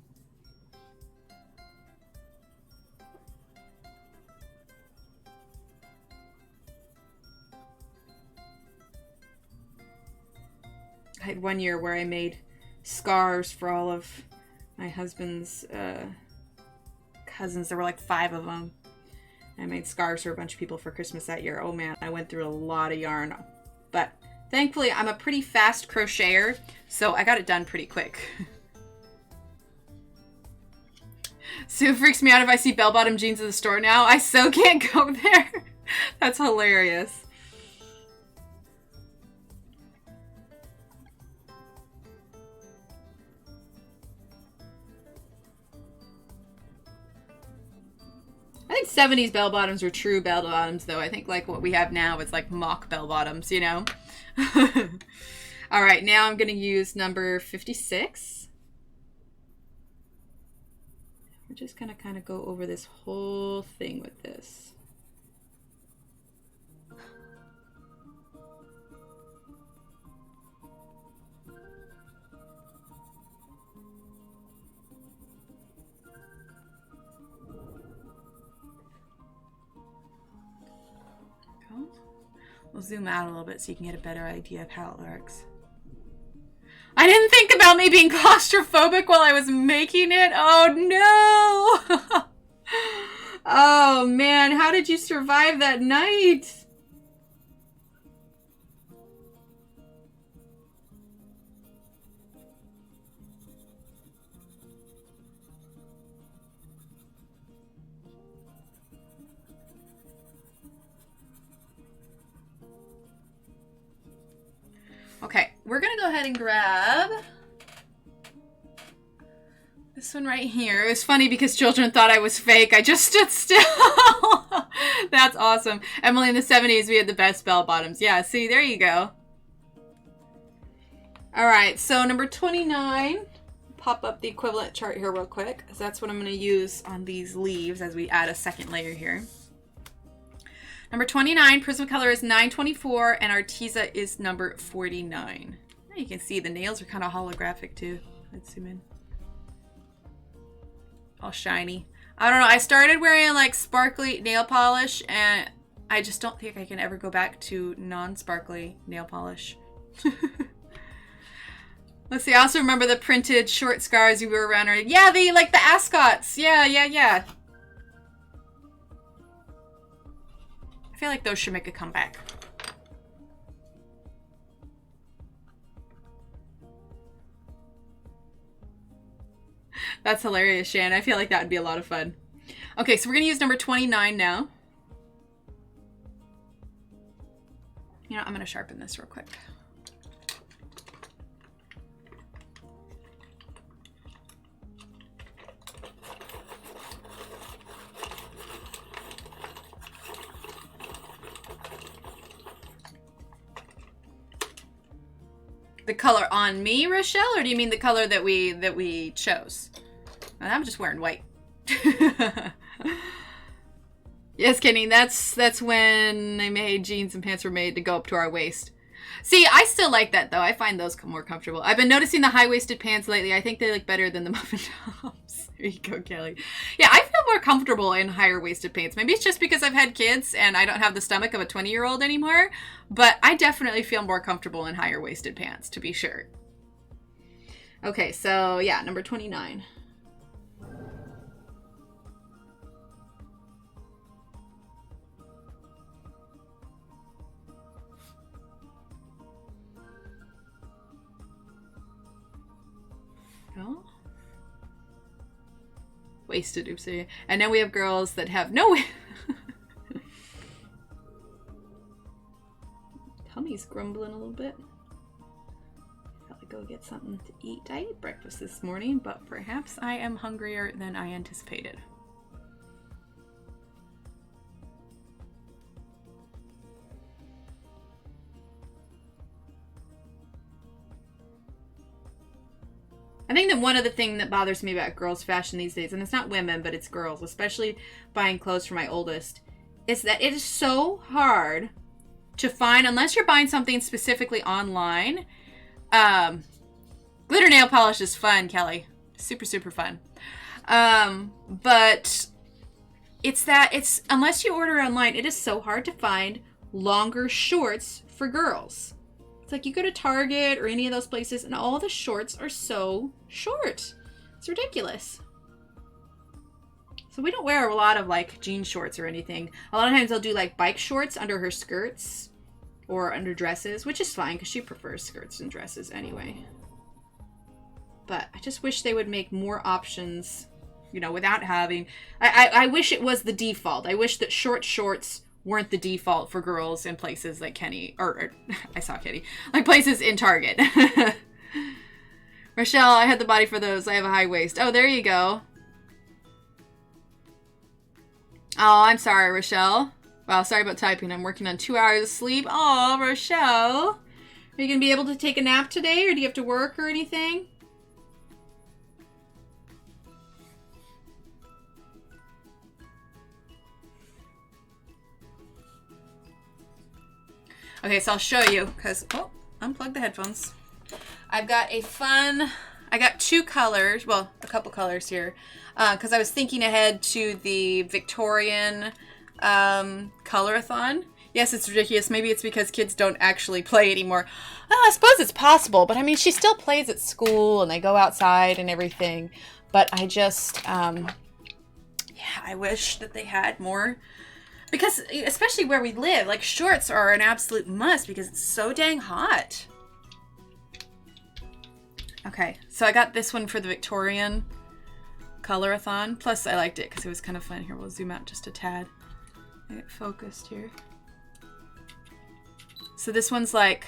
S1: I had one year where I made scarves for all of my husband's cousins. There were like 5 of them. I made scarves for a bunch of people for Christmas that year. Oh man, I went through a lot of yarn. But thankfully, I'm a pretty fast crocheter, so I got it done pretty quick. Sue freaks me out if I see bell-bottom jeans in the store now. I so can't go there. That's hilarious. I think 70s bell-bottoms were true bell-bottoms, though. I think, like, what we have now is, like, mock bell-bottoms, you know? All right, now I'm going to use number 56. We're just going to kind of go over this whole thing with this. We'll zoom out a little bit so you can get a better idea of how it works. I didn't think about me being claustrophobic while I was making it. Oh no! Oh man, how did you survive that night? Okay, we're gonna go ahead and grab this one right here. It was funny because children thought I was fake. I just stood still. That's awesome. Emily, in the 70s, we had the best bell bottoms. Yeah, see, there you go. All right, so number 29. Pop up the equivalent chart here real quick, because that's what I'm gonna use on these leaves as we add a second layer here. Number 29, Prismacolor is 924, and Arteza is number 49. You can see the nails are kind of holographic too. Let's zoom in. All shiny. I don't know, I started wearing like sparkly nail polish, and I just don't think I can ever go back to non-sparkly nail polish. Let's see, I also remember the printed short scarves you were around. Yeah, like the ascots. Yeah. I feel like those should make a comeback. That's hilarious, Shan. I feel like that would be a lot of fun. Okay, so we're going to use number 29 now. You know, I'm going to sharpen this real quick. The color on me, Rochelle, or do you mean the color that we chose? I'm just wearing white. Yes, Kenny, that's when they made jeans and pants were made to go up to our waist. See, I still like that though. I find those more comfortable. I've been noticing the high-waisted pants lately. I think they look better than the muffin tops. There you go, Kelly. Yeah, I feel more comfortable in higher-waisted pants. Maybe it's just because I've had kids and I don't have the stomach of a 20-year-old anymore, but I definitely feel more comfortable in higher-waisted pants, to be sure. Okay, so yeah, number 29. Go. Wasted, oopsie. And then we have girls that have no... Tummy's grumbling a little bit. Gotta go get something to eat. I ate breakfast this morning, but perhaps I am hungrier than I anticipated. I think that one of the things that bothers me about girls' fashion these days, and it's not women, but it's girls, especially buying clothes for my oldest, is that it is so hard to find, unless you're buying something specifically online. Glitter nail polish is fun, Kelly. Super, super fun. But it's unless you order online, it is so hard to find longer shorts for girls. It's like you go to Target or any of those places and all the shorts are so short. It's ridiculous. So we don't wear a lot of like jean shorts or anything. A lot of times they'll do like bike shorts under her skirts or under dresses, which is fine because she prefers skirts and dresses anyway. But I just wish they would make more options, you know, without having... I wish it was the default. I wish that short shorts weren't the default for girls in places like Kenny, or I saw Kenny, like places in Target. Rochelle, I had the body for those. I have a high waist. Oh, there you go. Oh, I'm sorry, Rochelle. Wow, sorry about typing. I'm working on 2 hours of sleep. Oh, Rochelle. Are you going to be able to take a nap today, or do you have to work or anything? Okay, so I'll show you, because, oh, unplug the headphones. I've got I got two colors, well, a couple colors here, because I was thinking ahead to the Victorian colorathon. Yes, it's ridiculous. Maybe it's because kids don't actually play anymore. Well, I suppose it's possible, but I mean, she still plays at school, and they go outside and everything, but I just, yeah, I wish that they had more. Because, especially where we live, like, shorts are an absolute must because it's so dang hot. Okay, so I got this one for the Victorian colorathon. Plus, I liked it because it was kind of fun. Here, we'll zoom out just a tad. I get focused here. So this one's like,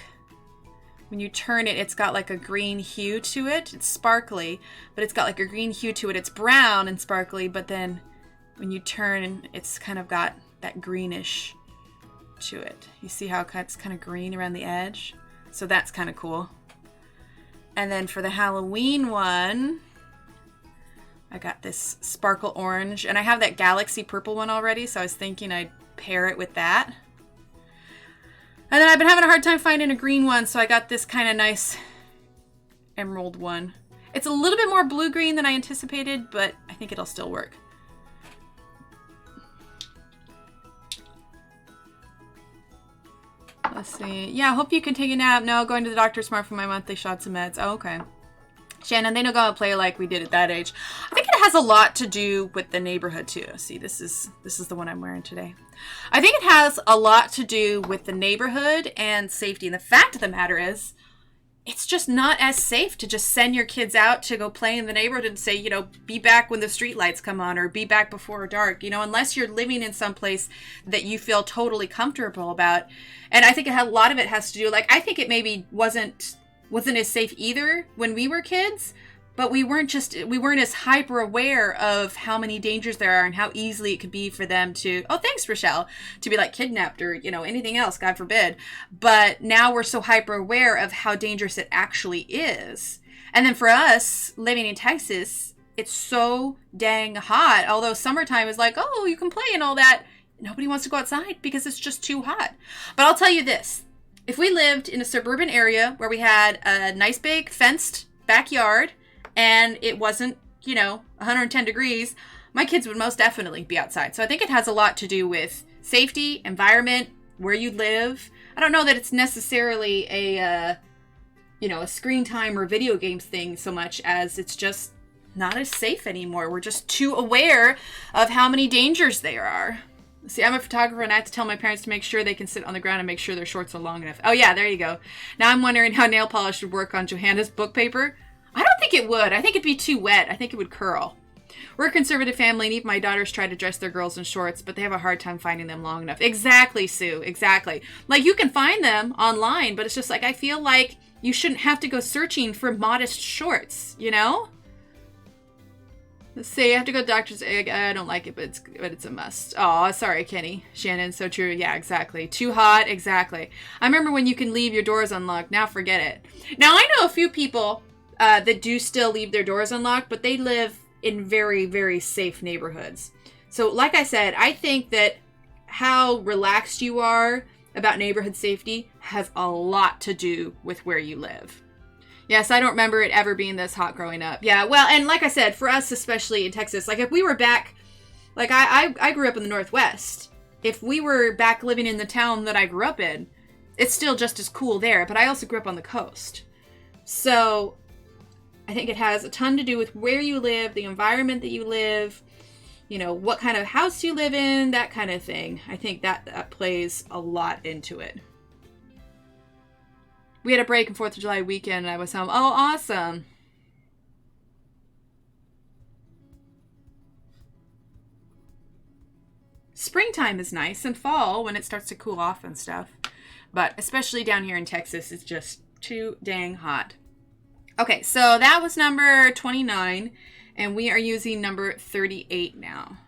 S1: when you turn it, it's got like a green hue to it. It's sparkly, but it's got like a green hue to it. It's brown and sparkly, but then when you turn, it's kind of got that greenish to it. You see how it's kind of green around the edge? So that's kind of cool. And then for the Halloween one, I got this sparkle orange, and I have that galaxy purple one already, so I was thinking I'd pair it with that. And then I've been having a hard time finding a green one, so I got this kind of nice emerald one. It's a little bit more blue-green than I anticipated, but I think it'll still work. Let's see. Yeah, I hope you can take a nap. No, going to the doctor tomorrow for my monthly shots of meds. Oh, okay. Shannon, they don't go and play like we did at that age. I think it has a lot to do with the neighborhood too. See, this is the one I'm wearing today. I think it has a lot to do with the neighborhood and safety. And the fact of the matter is, it's just not as safe to just send your kids out to go play in the neighborhood and say, you know, be back when the street lights come on or be back before dark, you know, unless you're living in some place that you feel totally comfortable about. And I think a lot of it has to do, like, I think it maybe wasn't as safe either when we were kids, but we weren't as hyper aware of how many dangers there are and how easily it could be for them to, oh, thanks, Rochelle, to be like kidnapped or, you know, anything else, God forbid. But now we're so hyper aware of how dangerous it actually is. And then for us living in Texas, it's so dang hot. Although summertime is like, oh, you can play and all that. Nobody wants to go outside because it's just too hot. But I'll tell you this, if we lived in a suburban area where we had a nice big fenced backyard and it wasn't, you know, 110 degrees, my kids would most definitely be outside. So I think it has a lot to do with safety, environment, where you live. I don't know that it's necessarily a screen time or video games thing so much as it's just not as safe anymore. We're just too aware of how many dangers there are. See, I'm a photographer and I have to tell my parents to make sure they can sit on the ground and make sure their shorts are long enough. Oh yeah, there you go. Now I'm wondering how nail polish would work on Johanna's book paper. I don't think it would. I think it'd be too wet. I think it would curl. We're a conservative family, and even my daughters try to dress their girls in shorts, but they have a hard time finding them long enough. Exactly, Sue. Exactly. Like, you can find them online, but it's just like, I feel like you shouldn't have to go searching for modest shorts, you know? Let's see, I have to go to Doctor's Egg. I don't like it, but it's a must. Oh, sorry, Kenny. Shannon, so true. Yeah, exactly. Too hot. Exactly. I remember when you can leave your doors unlocked. Now forget it. Now, I know a few people that do still leave their doors unlocked, but they live in very, very safe neighborhoods. So, like I said, I think that how relaxed you are about neighborhood safety has a lot to do with where you live. Yes, I don't remember it ever being this hot growing up. Yeah, well, and like I said, for us, especially in Texas, like if we were back, like I grew up in the Northwest. If we were back living in the town that I grew up in, it's still just as cool there, but I also grew up on the coast. So I think it has a ton to do with where you live, the environment that you live, you know, what kind of house you live in, that kind of thing. I think that plays a lot into it. We had a break in 4th of July weekend and I was home. Oh, awesome. Springtime is nice, and fall when it starts to cool off and stuff. But especially down here in Texas, it's just too dang hot. Okay, so that was number 29, and we are using number 38 now.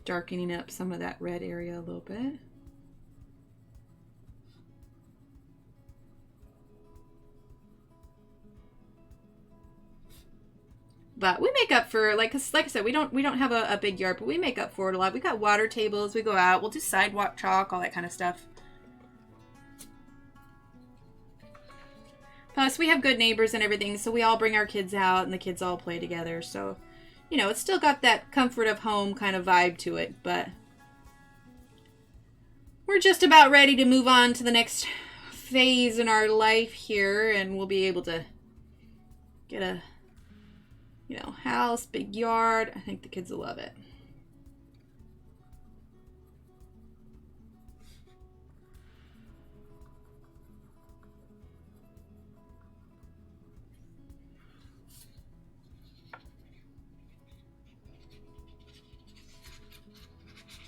S1: Darkening up some of that red area a little bit. But we make up for, like I said, we don't have a big yard, but we make up for it a lot. We got water tables, we go out, we'll do sidewalk chalk, all that kind of stuff. Plus, we have good neighbors and everything, so we all bring our kids out and the kids all play together. So, you know, it's still got that comfort of home kind of vibe to it, but we're just about ready to move on to the next phase in our life here, and we'll be able to get a, you know, house, big yard. I think the kids will love it.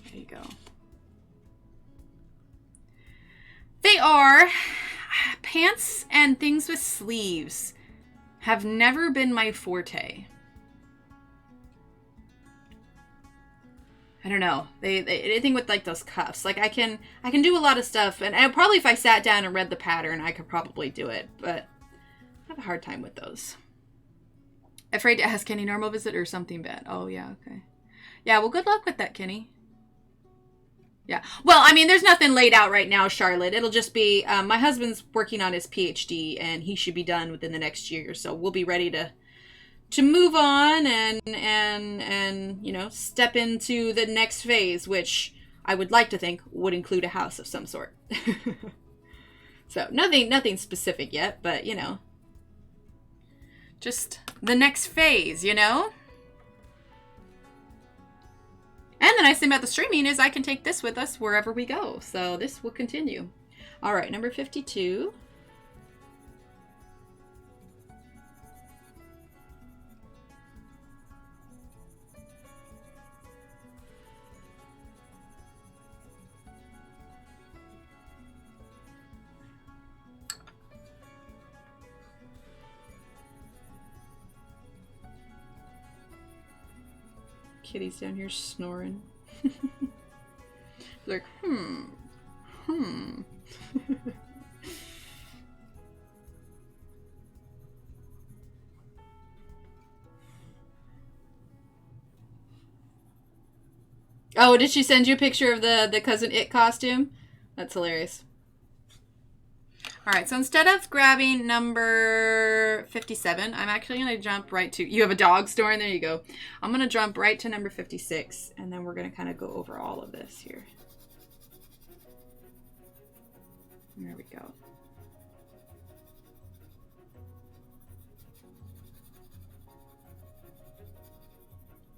S1: There you go. They are pants and things with sleeves. Have never been my forte. I don't know. They anything with like those cuffs. Like I can do a lot of stuff, and probably if I sat down and read the pattern, I could probably do it. But I have a hard time with those. Afraid to ask Kenny, normal visit or something bad? Oh yeah, okay. Yeah, well, good luck with that, Kenny. Yeah. Well, I mean, there's nothing laid out right now, Charlotte. It'll just be, my husband's working on his PhD, and he should be done within the next year. So we'll be ready to move on and, you know, step into the next phase, which I would like to think would include a house of some sort. So nothing specific yet, but, you know, just the next phase, you know? And the nice thing about the streaming is I can take this with us wherever we go. So this will continue. All right, number 52. Kitty's down here snoring. Like, Oh, did she send you a picture of the Cousin It costume? That's hilarious. All right, so instead of grabbing number 57, I'm actually going to jump right to... You have a dog story? There you go. I'm going to jump right to number 56, and then we're going to kind of go over all of this here. There we go.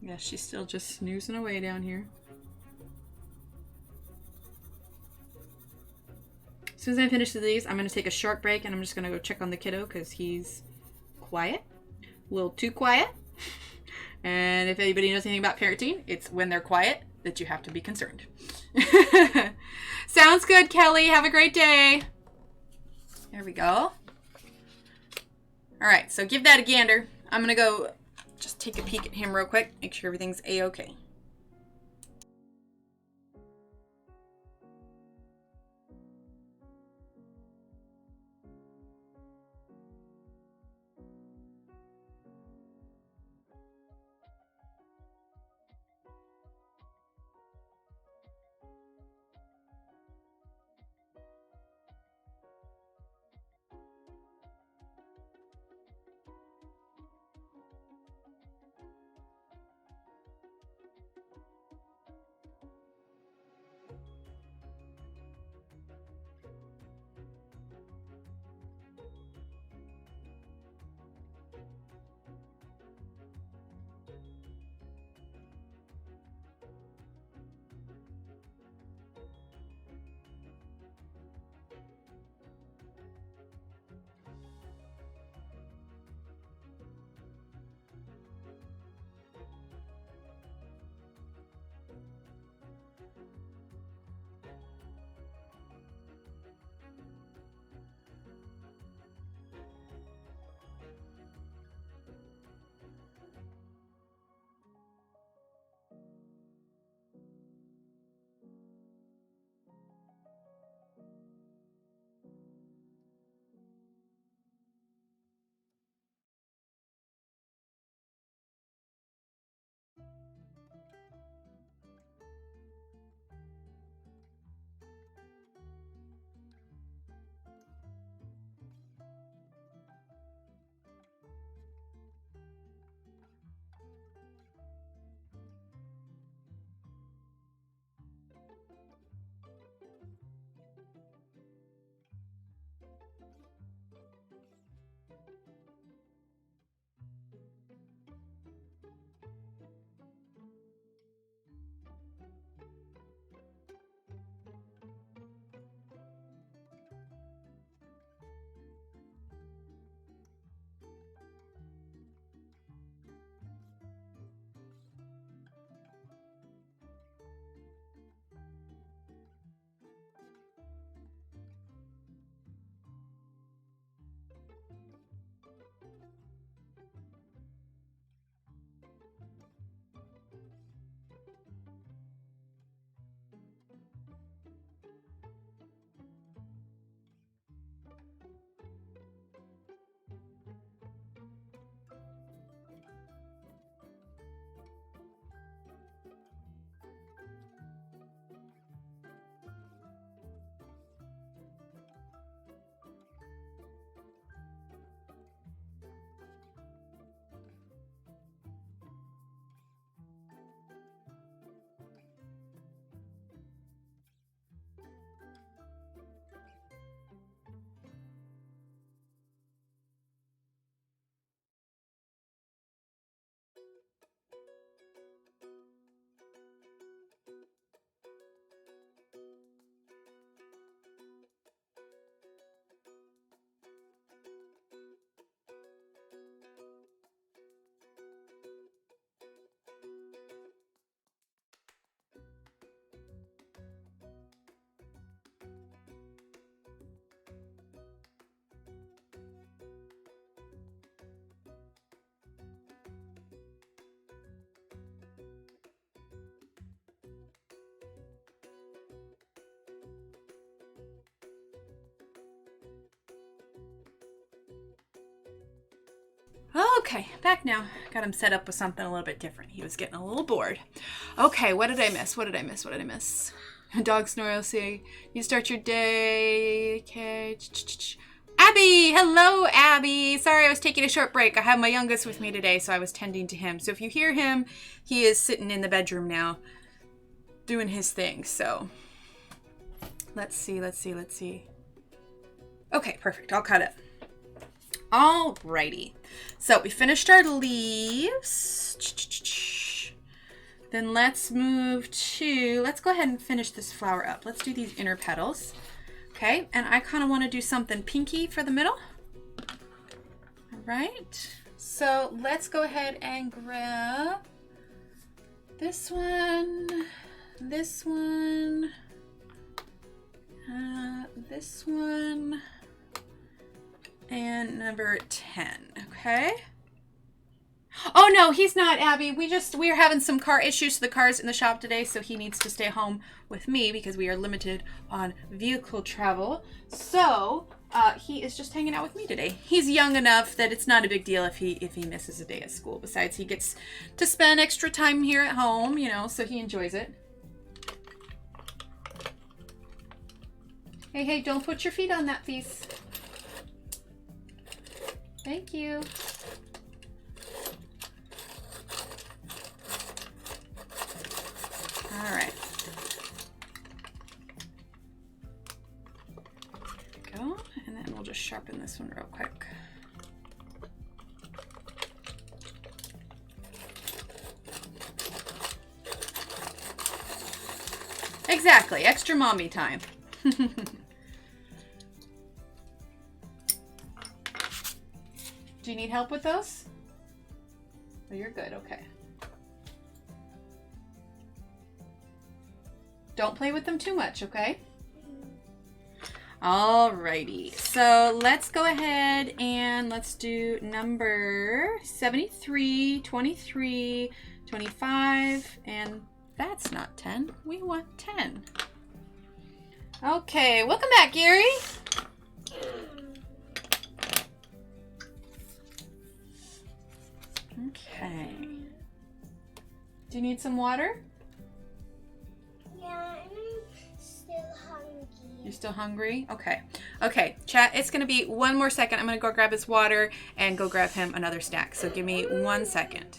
S1: Yeah, she's still just snoozing away down here. As soon as I finish these, I'm going to take a short break and I'm just going to go check on the kiddo because he's quiet. A little too quiet. And if anybody knows anything about parenting, it's when they're quiet that you have to be concerned. Sounds good, Kelly. Have a great day. There we go. All right, so give that a gander. I'm going to go just take a peek at him real quick, make sure everything's A-okay. Okay, back now. Got him set up with something a little bit different. He was getting a little bored. Okay, what did I miss? What did I miss? What did I miss? Dog snore, say, you start your day. Okay. Abby! Hello, Abby! Sorry, I was taking a short break. I have my youngest with me today, so I was tending to him. So if you hear him, he is sitting in the bedroom now, doing his thing. So let's see. Okay, perfect. All caught up. Alrighty. So we finished our leaves. Then let's move to, let's go ahead and finish this flower up. Let's do these inner petals. Okay, and I kind of want to do something pinky for the middle. All right, so let's go ahead and grab this one, this one, this one, and number 10, okay? Oh no, he's not, Abby. We are having some car issues to the cars in the shop today, so he needs to stay home with me because we are limited on vehicle travel. So he is just hanging out with me today. He's young enough that it's not a big deal if he misses a day at school. Besides, he gets to spend extra time here at home, you know, so he enjoys it. Hey, don't put your feet on that piece. Thank you. All right. There we go. And then we'll just sharpen this one real quick. Exactly. Extra mommy time. Do you need help with those? Oh, you're good. Okay. Don't play with them too much, okay? Alrighty, so let's go ahead and let's do number 73, 23, 25, and that's not 10. We want 10. Okay, welcome back, Gary. Okay. Do you need some water?
S2: Yeah, I'm still hungry.
S1: You're still hungry? Okay. Okay, chat, it's going to be one more second. I'm going to go grab his water and go grab him another snack. So give me 1 second.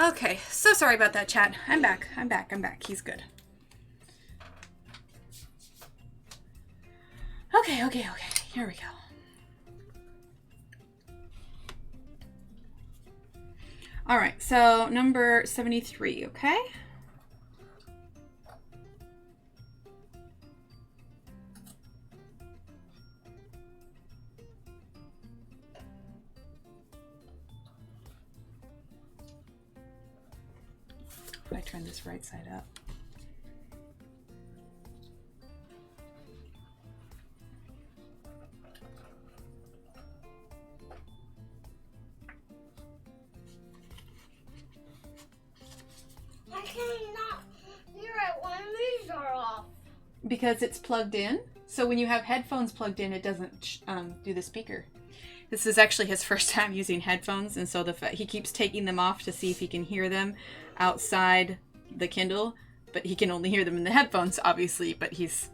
S1: Okay, so sorry about that, chat. I'm back. He's good. Okay. Here we go. All right, so number 73, okay? If I turn this right side up.
S2: I cannot hear it when these are off.
S1: Because it's plugged in. So when you have headphones plugged in, it doesn't do the speaker. This is actually his first time using headphones, and so he keeps taking them off to see if he can hear them outside the Kindle. but he can only hear them in the headphones, obviously, but he's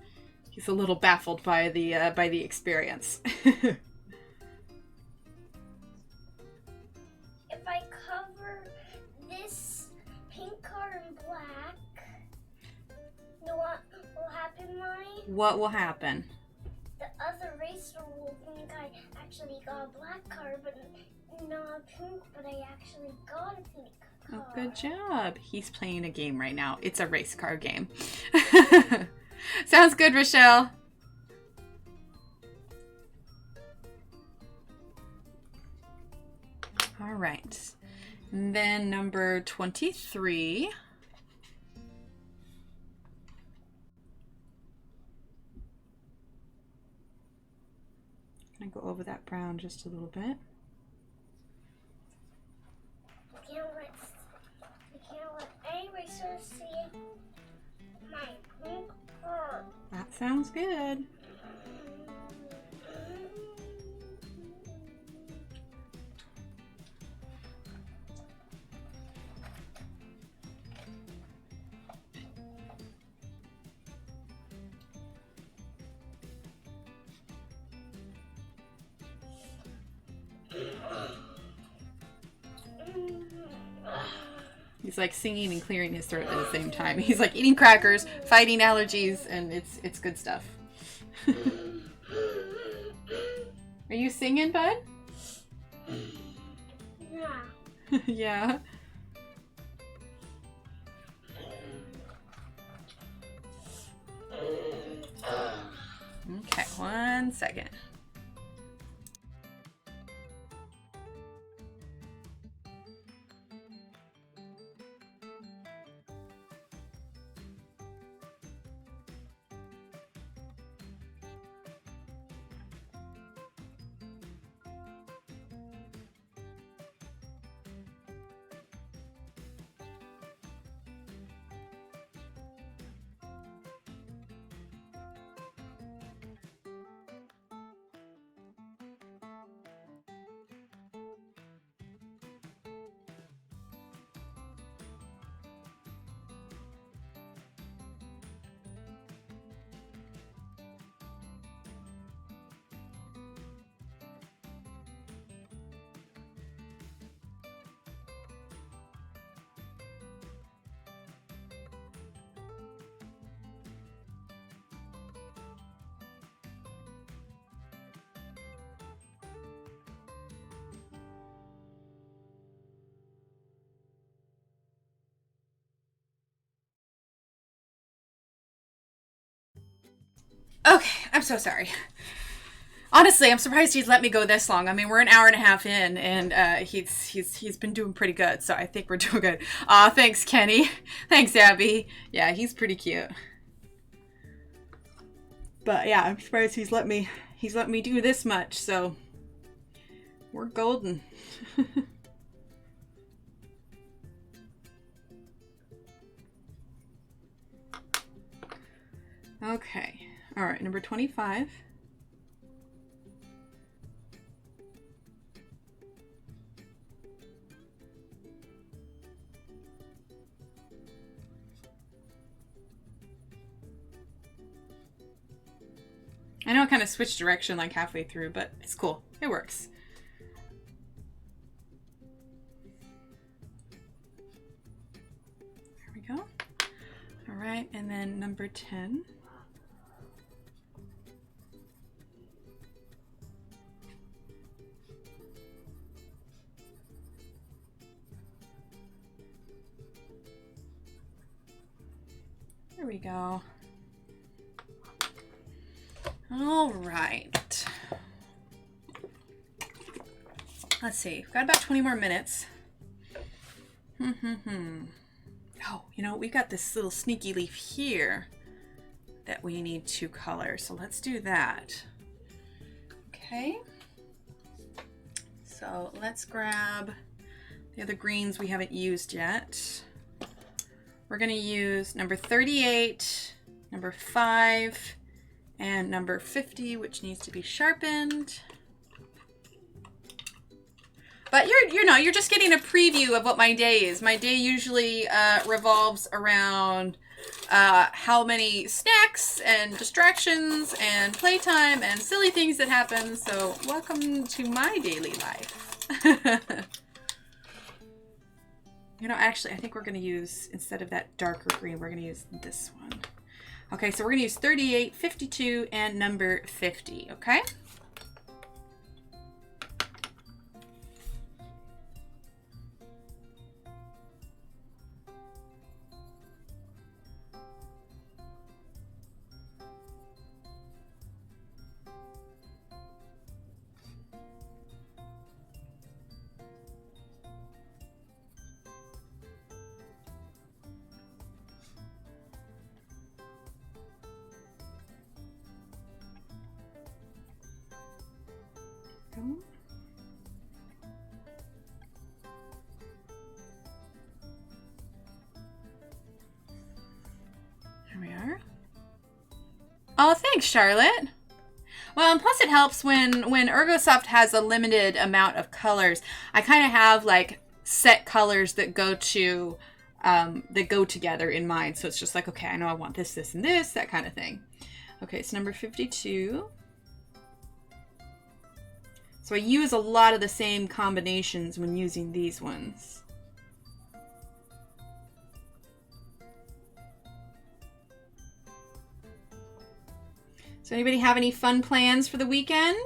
S1: a little baffled by the experience.
S2: If I cover this pink car in black, you know what will happen, Mommy?
S1: What will happen?
S2: The other racer will think I actually got a black car, but not pink, but I actually got a pink car.
S1: Oh, good job. He's playing a game right now. It's a race car game. Sounds good, Rochelle. All right. And then number 23. I'm gonna go over that brown just a little bit.
S2: I can't let any racer see my pink car.
S1: That sounds good. He's like singing and clearing his throat at the same time. He's like eating crackers, fighting allergies, and it's good stuff. Are you singing, bud?
S2: Yeah.
S1: Yeah. Okay, 1 second. Okay, I'm so sorry. Honestly, I'm surprised he's let me go this long. I mean, we're an hour and a half in, and he's been doing pretty good, so I think we're doing good. Aw, thanks, Kenny. Thanks, Abby. Yeah, he's pretty cute. But yeah, I'm surprised he's let me do this much, so we're golden. Okay. All right, number 25. I know I kind of switched direction like halfway through, but it's cool. It works. There we go. All right, and then number 10. There we go. All right. Let's see. We've got about 20 more minutes. Oh, you know, we've got this little sneaky leaf here that we need to color. So let's do that. Okay. So let's grab the other greens we haven't used yet. We're going to use number 38, number 5, and number 50, which needs to be sharpened. But you're just getting a preview of what my day is. My day usually revolves around how many snacks and distractions and playtime and silly things that happen. So welcome to my daily life. You know, actually, I think we're going to use, instead of that darker green, we're going to use this one. Okay, so we're going to use 38, 52, and number 50, okay? Here we are. Oh, thanks, Charlotte. Well, and plus it helps when Ergosoft has a limited amount of colors. I kind of have like set colors that go together in mind. So it's just like, okay, I know I want this, this, and this, that kind of thing. Okay, it's number 52. So I use a lot of the same combinations when using these ones. So anybody have any fun plans for the weekend?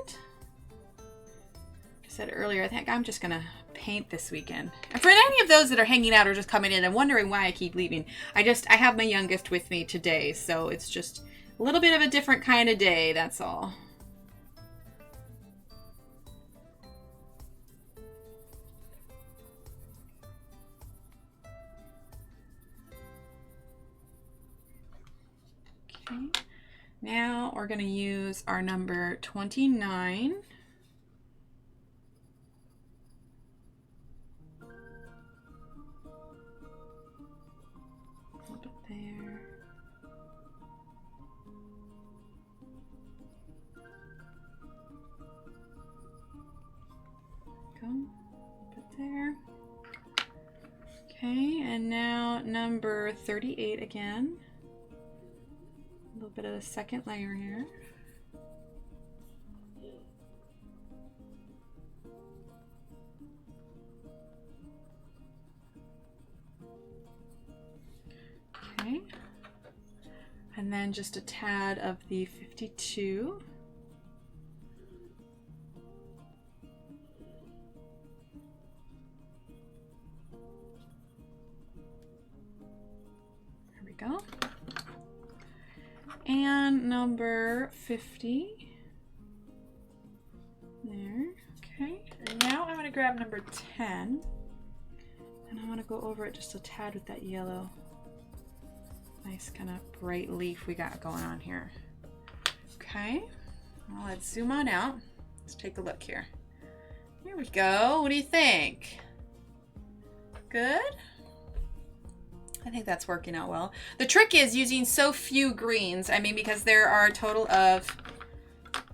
S1: Like I said earlier, I think I'm just gonna paint this weekend. And for any of those that are hanging out or just coming in and wondering why I keep leaving, I have my youngest with me today, so it's just a little bit of a different kind of day, that's all. Okay. Now we're going to use our number 29. Flip it there. Go. Flip it there. Okay, and now number 38 again. A little bit of a second layer here. Okay. And then just a tad of the 52. There we go. And number 50. There. Okay. And now I'm going to grab number 10. And I want to go over it just a tad with that yellow. Nice kind of bright leaf we got going on here. Okay. Well, let's zoom on out. Let's take a look here. Here we go. What do you think? Good? I think that's working out well. The trick is using so few greens. I mean, because there are a total of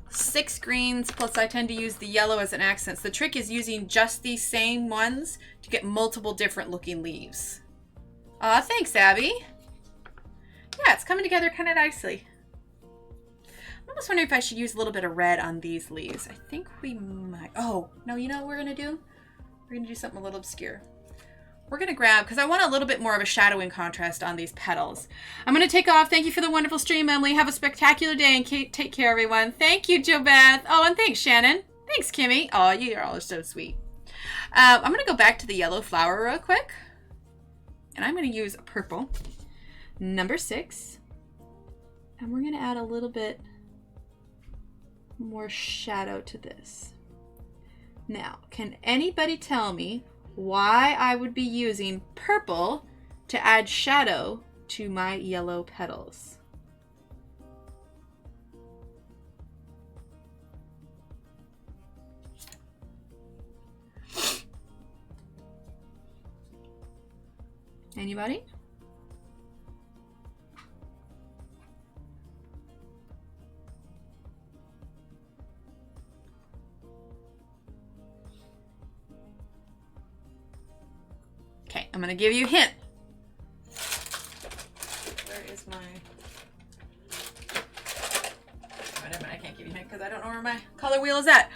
S1: 6 greens, plus I tend to use the yellow as an accent. The trick is using just these same ones to get multiple different looking leaves. Aw, thanks, Abby. Yeah, it's coming together kind of nicely. I'm almost wondering if I should use a little bit of red on these leaves. I think we might. Oh, no, you know what we're going to do? We're going to do something a little obscure. We're going to grab, because I want a little bit more of a shadowing contrast on these petals. I'm going to take off. Thank you for the wonderful stream, Emily. Have a spectacular day and take care, everyone. Thank you, Jo Beth. Oh, and thanks, Shannon. Thanks, Kimmy. Oh, you all are so sweet. I'm going to go back to the yellow flower real quick. And I'm going to use purple, number 6. And we're going to add a little bit more shadow to this. Now, can anybody tell me why I would be using purple to add shadow to my yellow petals? Anybody? Okay, I'm going to give you a hint. know where my color wheel is at.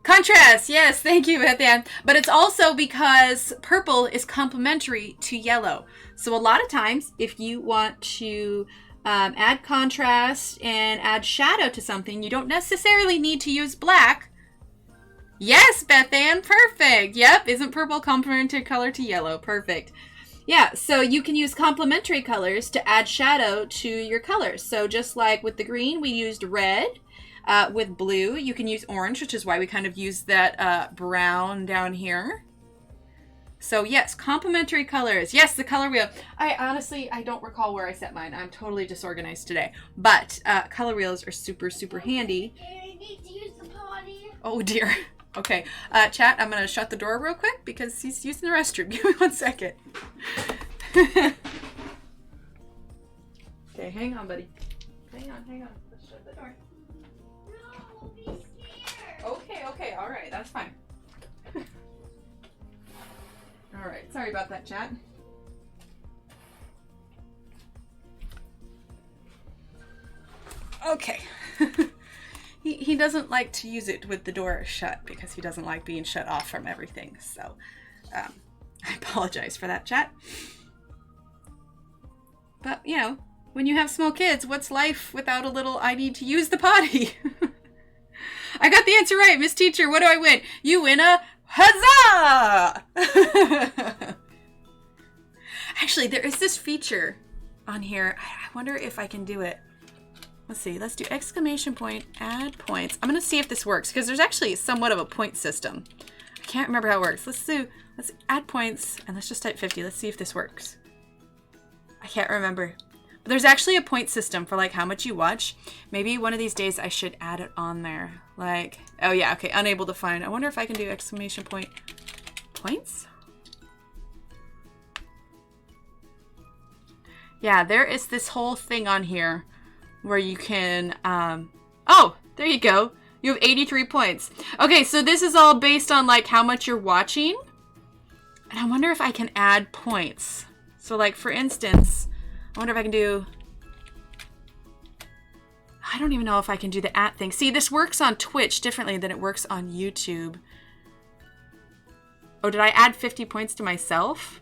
S1: Contrast, yes, thank you, Beth-Ann. But it's also because purple is complementary to yellow. So a lot of times, if you want to add contrast and add shadow to something, you don't necessarily need to use black. Yes, Beth-Ann, perfect. Yep, isn't purple complementary color to yellow? Perfect. Yeah, so you can use complementary colors to add shadow to your colors. So just like with the green, we used red. With blue, you can use orange, which is why we kind of use that brown down here. So yes, complementary colors. Yes, the color wheel. I don't recall where I set mine. I'm totally disorganized today. But color wheels are super, super handy.
S2: I need to use the potty.
S1: Oh dear. Okay, chat, I'm going to shut the door real quick because he's using the restroom. Give me 1 second. Okay, hang on, buddy. Hang on. Let's shut the door.
S2: No, be scared.
S1: Okay, all right, that's fine. All right, sorry about that, chat. Okay. He doesn't like to use it with the door shut because he doesn't like being shut off from everything. So I apologize for that, chat. But, you know, when you have small kids, what's life without a little I need to use the potty? I got the answer right, Miss Teacher. What do I win? You win a huzzah! Actually, there is this feature on here. I wonder if I can do it. Let's see. Let's do exclamation point, add points. I'm going to see if this works because there's actually somewhat of a point system. I can't remember how it works. Let's add points and let's just type 50. Let's see if this works. I can't remember. But there's actually a point system for like how much you watch. Maybe one of these days I should add it on there. Like, oh yeah, okay, unable to find. I wonder if I can do exclamation point points. Yeah, there is this whole thing on here where you can, oh, there you go. You have 83 points. Okay, so this is all based on like how much you're watching. And I wonder if I can add points. So like for instance, I wonder if I can do, I don't even know if I can do the @ thing. See, this works on Twitch differently than it works on YouTube. Oh, did I add 50 points to myself?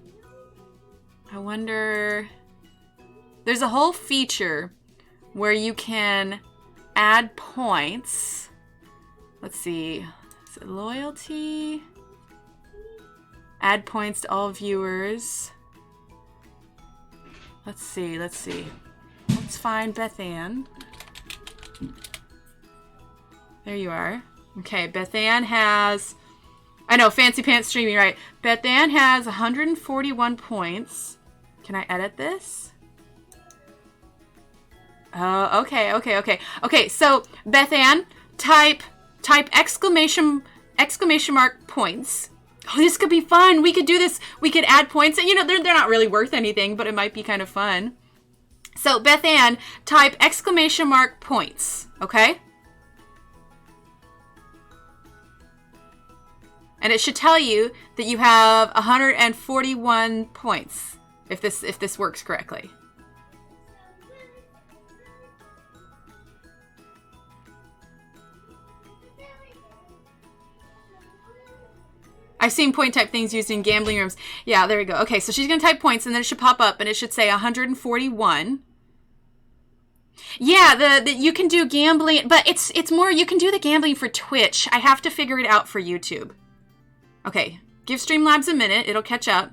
S1: I wonder, there's a whole feature where you can add points. Let's see, is it loyalty? Add points to all viewers. Let's see. Let's find Beth-Ann. There you are. Okay, Beth-Ann has, I know, Fancy Pants Streaming, right? Beth-Ann has 141 points. Can I edit this? Oh, okay. Okay, so Beth-Ann, type exclamation mark points. Oh, this could be fun. We could do this. We could add points. And, you know, they're not really worth anything, but it might be kind of fun. So, Beth-Ann, type exclamation mark points, okay? And it should tell you that you have 141 points, if this works correctly. I've seen point type things used in gambling rooms. Yeah, there we go. Okay, so she's going to type points, and then it should pop up, and it should say 141. Yeah, you can do gambling, but it's more, you can do the gambling for Twitch. I have to figure it out for YouTube. Okay, give Streamlabs a minute. It'll catch up.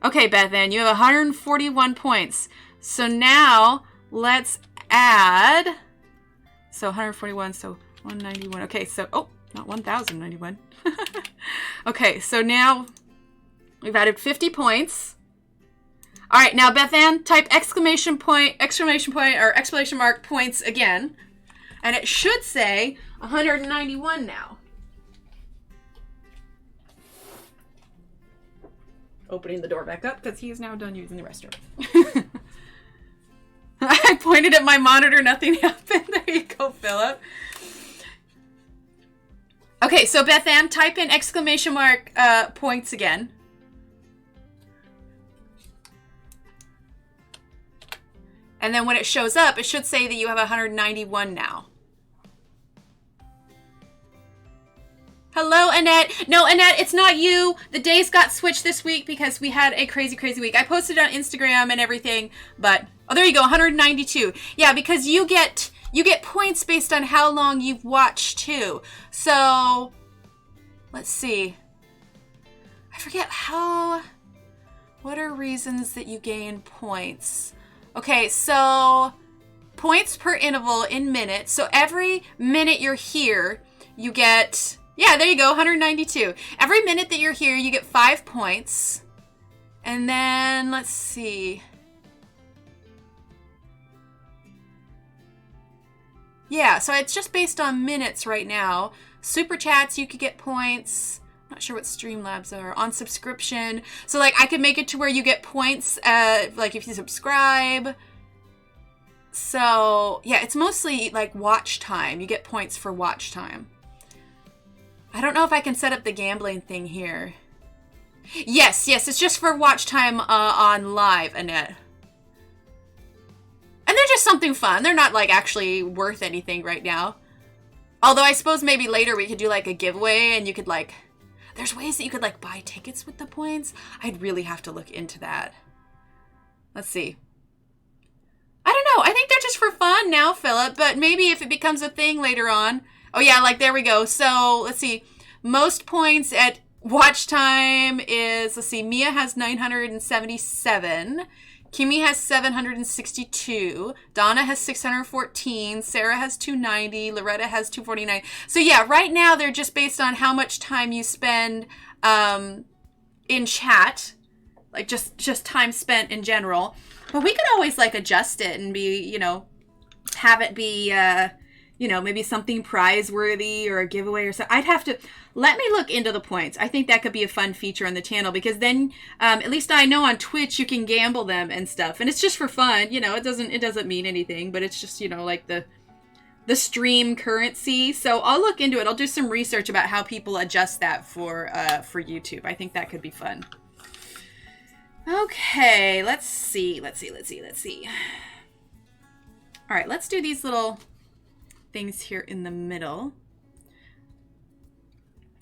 S1: Okay, Beth-Ann, you have 141 points. So now, let's add, so 141, so 191. Okay, so, oh, not 1,091. Okay, so now we've added 50 points. All right, now Beth-Ann, type exclamation point, or exclamation mark points again. And it should say 191 now. Opening the door back up because he is now done using the restroom. I pointed at my monitor, nothing happened. There you go, Philip. Okay, so Beth-Ann, type in exclamation mark points again. And then when it shows up, it should say that you have 191 now. Hello, Annette. No, Annette, it's not you. The days got switched this week because we had a crazy, crazy week. I posted it on Instagram and everything, but oh, there you go, 192. Yeah, because you get points based on how long you've watched too. So, let's see. I forget what are reasons that you gain points? Okay, so points per interval in minutes. So every minute you're here, you get, yeah, there you go, 192. Every minute that you're here, you get 5 points. And then, let's see. Yeah, so it's just based on minutes right now. Super chats, you could get points. Not sure what Streamlabs are. On subscription. So, like, I could make it to where you get points, like, if you subscribe. So, yeah, it's mostly, like, watch time. You get points for watch time. I don't know if I can set up the gambling thing here. Yes, it's just for watch time on live, Annette. And they're just something fun. They're not, like, actually worth anything right now. Although I suppose maybe later we could do, like, a giveaway and you could, like... There's ways that you could, like, buy tickets with the points. I'd really have to look into that. Let's see. I don't know. I think they're just for fun now, Philip. But maybe if it becomes a thing later on. Oh, yeah, like, there we go. So, let's see. Most points at watch time is, let's see, Mia has 977. Kimmy has 762. Donna has 614. Sarah has 290. Loretta has 249. So yeah, right now they're just based on how much time you spend in chat. Like just time spent in general. But we could always like adjust it and be, you know, have it be, you know, maybe something prize-worthy or a giveaway or something. I'd have to... Let me look into the points. I think that could be a fun feature on the channel because then, at least I know on Twitch you can gamble them and stuff. And it's just for fun. You know, it doesn't mean anything, but it's just, you know, like the stream currency. So I'll look into it. I'll do some research about how people adjust that for YouTube. I think that could be fun. Okay, let's see. All right, let's do these little things here in the middle.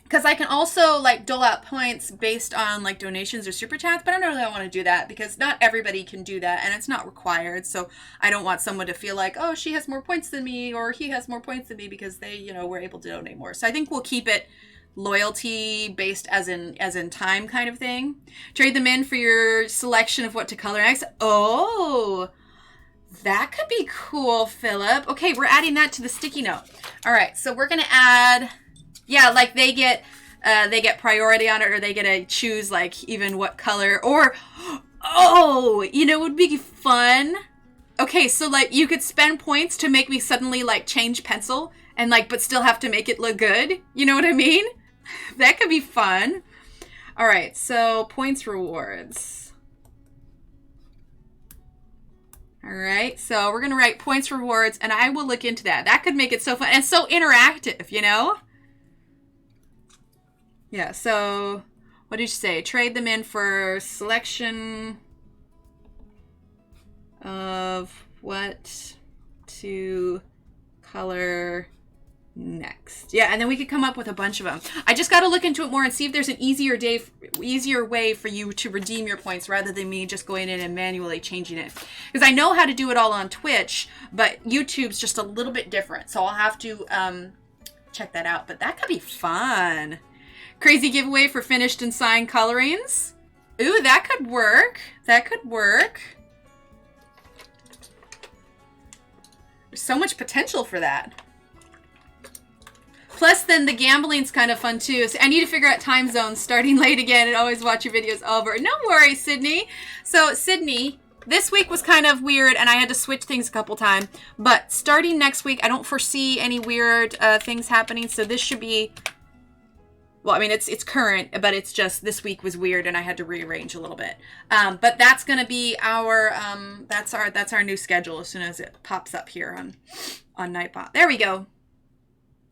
S1: Because I can also, like, dole out points based on, like, donations or super chats, but I don't really want to do that because not everybody can do that, and it's not required, so I don't want someone to feel like, oh, she has more points than me, or he has more points than me because they, you know, were able to donate more. So I think we'll keep it loyalty-based as in time kind of thing. Trade them in for your selection of what to color next. Oh, that could be cool, Philip. Okay, we're adding that to the sticky note. All right, so we're going to add... Yeah, like they get priority on it, or they get to choose like even what color, or oh, you know, it would be fun. Okay, so like you could spend points to make me suddenly like change pencil and like, but still have to make it look good. You know what I mean? That could be fun. All right, so points rewards. All right, so we're gonna write points rewards, and I will look into that. That could make it so fun and so interactive, you know? Yeah, so what did you say? Trade them in for selection of what to color next. Yeah, and then we could come up with a bunch of them. I just got to look into it more and see if there's an easier way for you to redeem your points rather than me just going in and manually changing it. Because I know how to do it all on Twitch, but YouTube's just a little bit different. So I'll have to check that out. But that could be fun. Crazy giveaway for finished and signed colorings. Ooh, that could work. That could work. There's so much potential for that. Plus, then the gambling's kind of fun too. So I need to figure out time zones starting late again and always watch your videos over. No worries, Sydney. So, Sydney, this week was kind of weird and I had to switch things a couple times. But starting next week, I don't foresee any weird things happening. So this should be... Well, I mean, it's current, but it's just this week was weird and I had to rearrange a little bit. But that's going to be our, that's our new schedule as soon as it pops up here on Nightbot. There we go.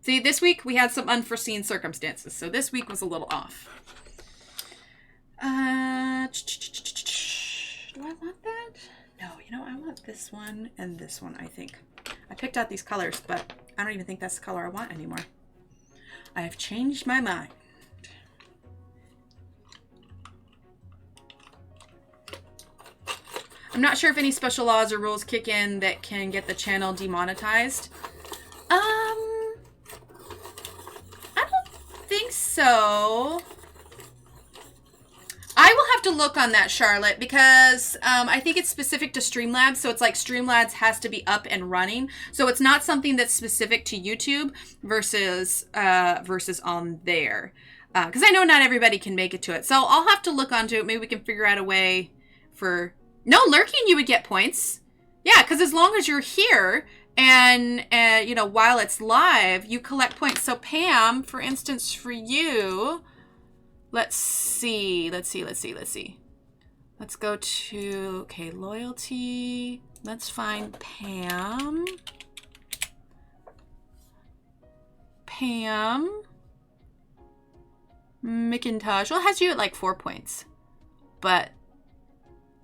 S1: See, this week we had some unforeseen circumstances, so this week was a little off. Do I want that? No, you know, I want this one and this one, I think. I picked out these colors, but I don't even think that's the color I want anymore. I've changed my mind. I'm not sure if any special laws or rules kick in that can get the channel demonetized. I don't think so. I will have to look on that, Charlotte, because I think it's specific to Streamlabs. So it's like Streamlabs has to be up and running. So it's not something that's specific to YouTube versus on there. Because I know not everybody can make it to it. So I'll have to look onto it. Maybe we can figure out a way for... No, lurking, you would get points. Yeah, because as long as you're here and, you know, while it's live, you collect points. So Pam, for instance, for you, let's see. Let's go to, okay, loyalty. Let's find Pam. McIntosh. Well, it has you at like 4 points. But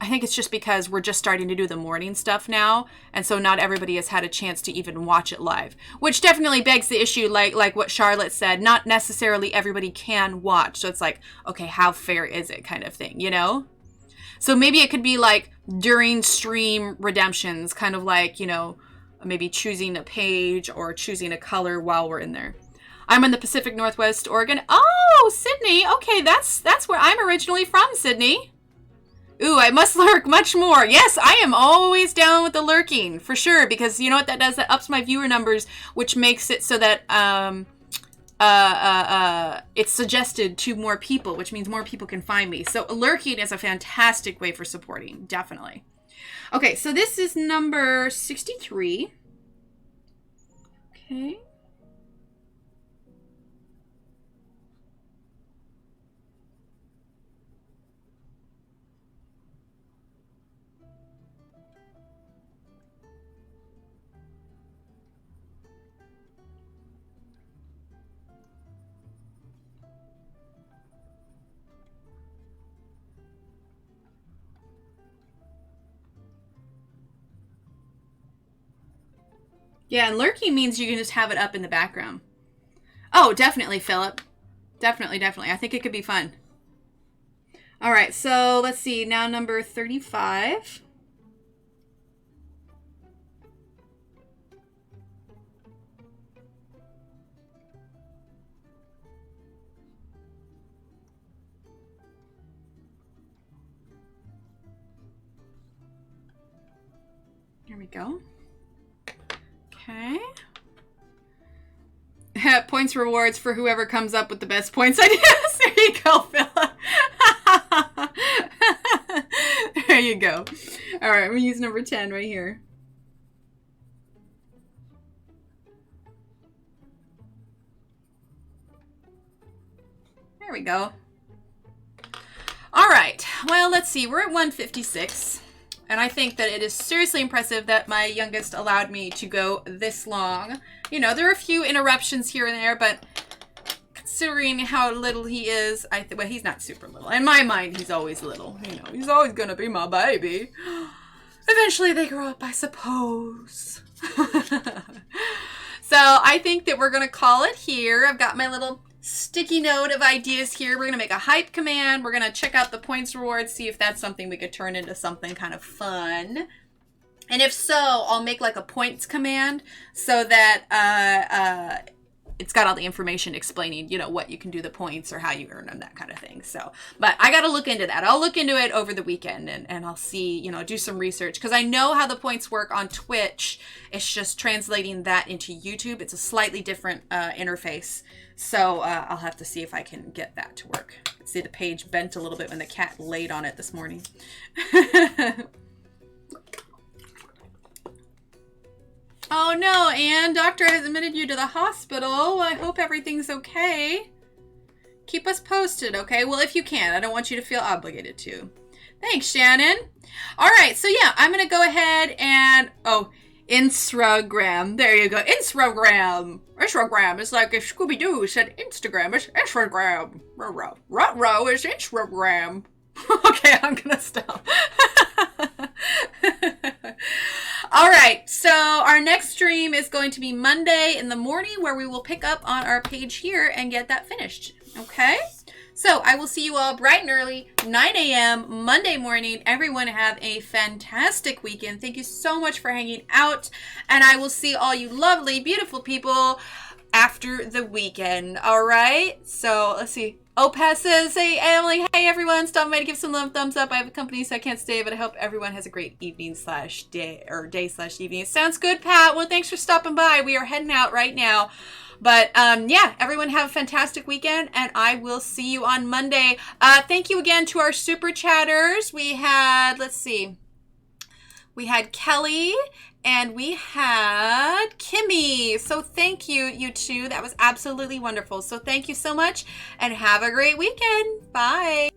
S1: I think it's just because we're just starting to do the morning stuff now. And so not everybody has had a chance to even watch it live. Which definitely begs the issue, like what Charlotte said. Not necessarily everybody can watch. So it's like, okay, how fair is it kind of thing, you know? So maybe it could be like during stream redemptions. Kind of like, you know, maybe choosing a page or choosing a color while we're in there. I'm in the Pacific Northwest, Oregon. Oh, Sydney. Okay, that's where I'm originally from, Sydney. Ooh, I must lurk much more. Yes, I am always down with the lurking, for sure, because you know what that does? That ups my viewer numbers, which makes it so that it's suggested to more people, which means more people can find me. So lurking is a fantastic way for supporting, definitely. Okay, so this is number 63. Okay. Yeah, and lurking means you can just have it up in the background. Oh, definitely, Philip. Definitely. I think it could be fun. All right, so let's see. Now number 35. Here we go. Okay. Points rewards for whoever comes up with the best points ideas. There you go, Philip. There you go. All right, we'll use number 10 right here. There we go. All right. Well, let's see. We're at 156. And I think that it is seriously impressive that my youngest allowed me to go this long. You know, there are a few interruptions here and there, but considering how little he is, well, he's not super little. In my mind, he's always little. You know, he's always going to be my baby. Eventually they grow up, I suppose. So I think that we're going to call it here. I've got my little sticky note of ideas here. We're going to make a hype command. We're going to check out the points rewards, see if that's something we could turn into something kind of fun. And if so, I'll make like a points command so that it's got all the information explaining, you know, what you can do the points or how you earn them, that kind of thing. So, but I got to look into that. I'll look into it over the weekend and I'll see, you know, do some research because I know how the points work on Twitch. It's just translating that into YouTube. It's a slightly different interface. So I'll have to see if I can get that to work. See, the page bent a little bit when the cat laid on it this morning. Oh no, Anne, doctor has admitted you to the hospital. I hope everything's okay. Keep us posted, okay? Well, if you can. I don't want you to feel obligated to. Thanks, Shannon. All right, so yeah, I'm going to go ahead and... Oh, Instagram. There you go. Instagram. Instagram is like if Scooby-Doo said Instagram. It's Instagram. Ruh-roh is Instagram. Okay, I'm going to stop. All right, so our next stream is going to be Monday in the morning, where we will pick up on our page here and get that finished. Okay? So I will see you all bright and early, 9 a.m. Monday morning. Everyone have a fantastic weekend. Thank you so much for hanging out. And I will see all you lovely, beautiful people after the weekend. All right? So let's see. Opaz says, hey, Emily, hey, everyone. Stop by to give some thumbs up. I have a company, so I can't stay, but I hope everyone has a great evening / day or day / evening. Sounds good, Pat. Well, thanks for stopping by. We are heading out right now. But yeah, everyone have a fantastic weekend, and I will see you on Monday. Thank you again to our super chatters. We had, let's see, we had Kelly and we had Kimmy. So thank you, you two. That was absolutely wonderful. So thank you so much, and have a great weekend. Bye.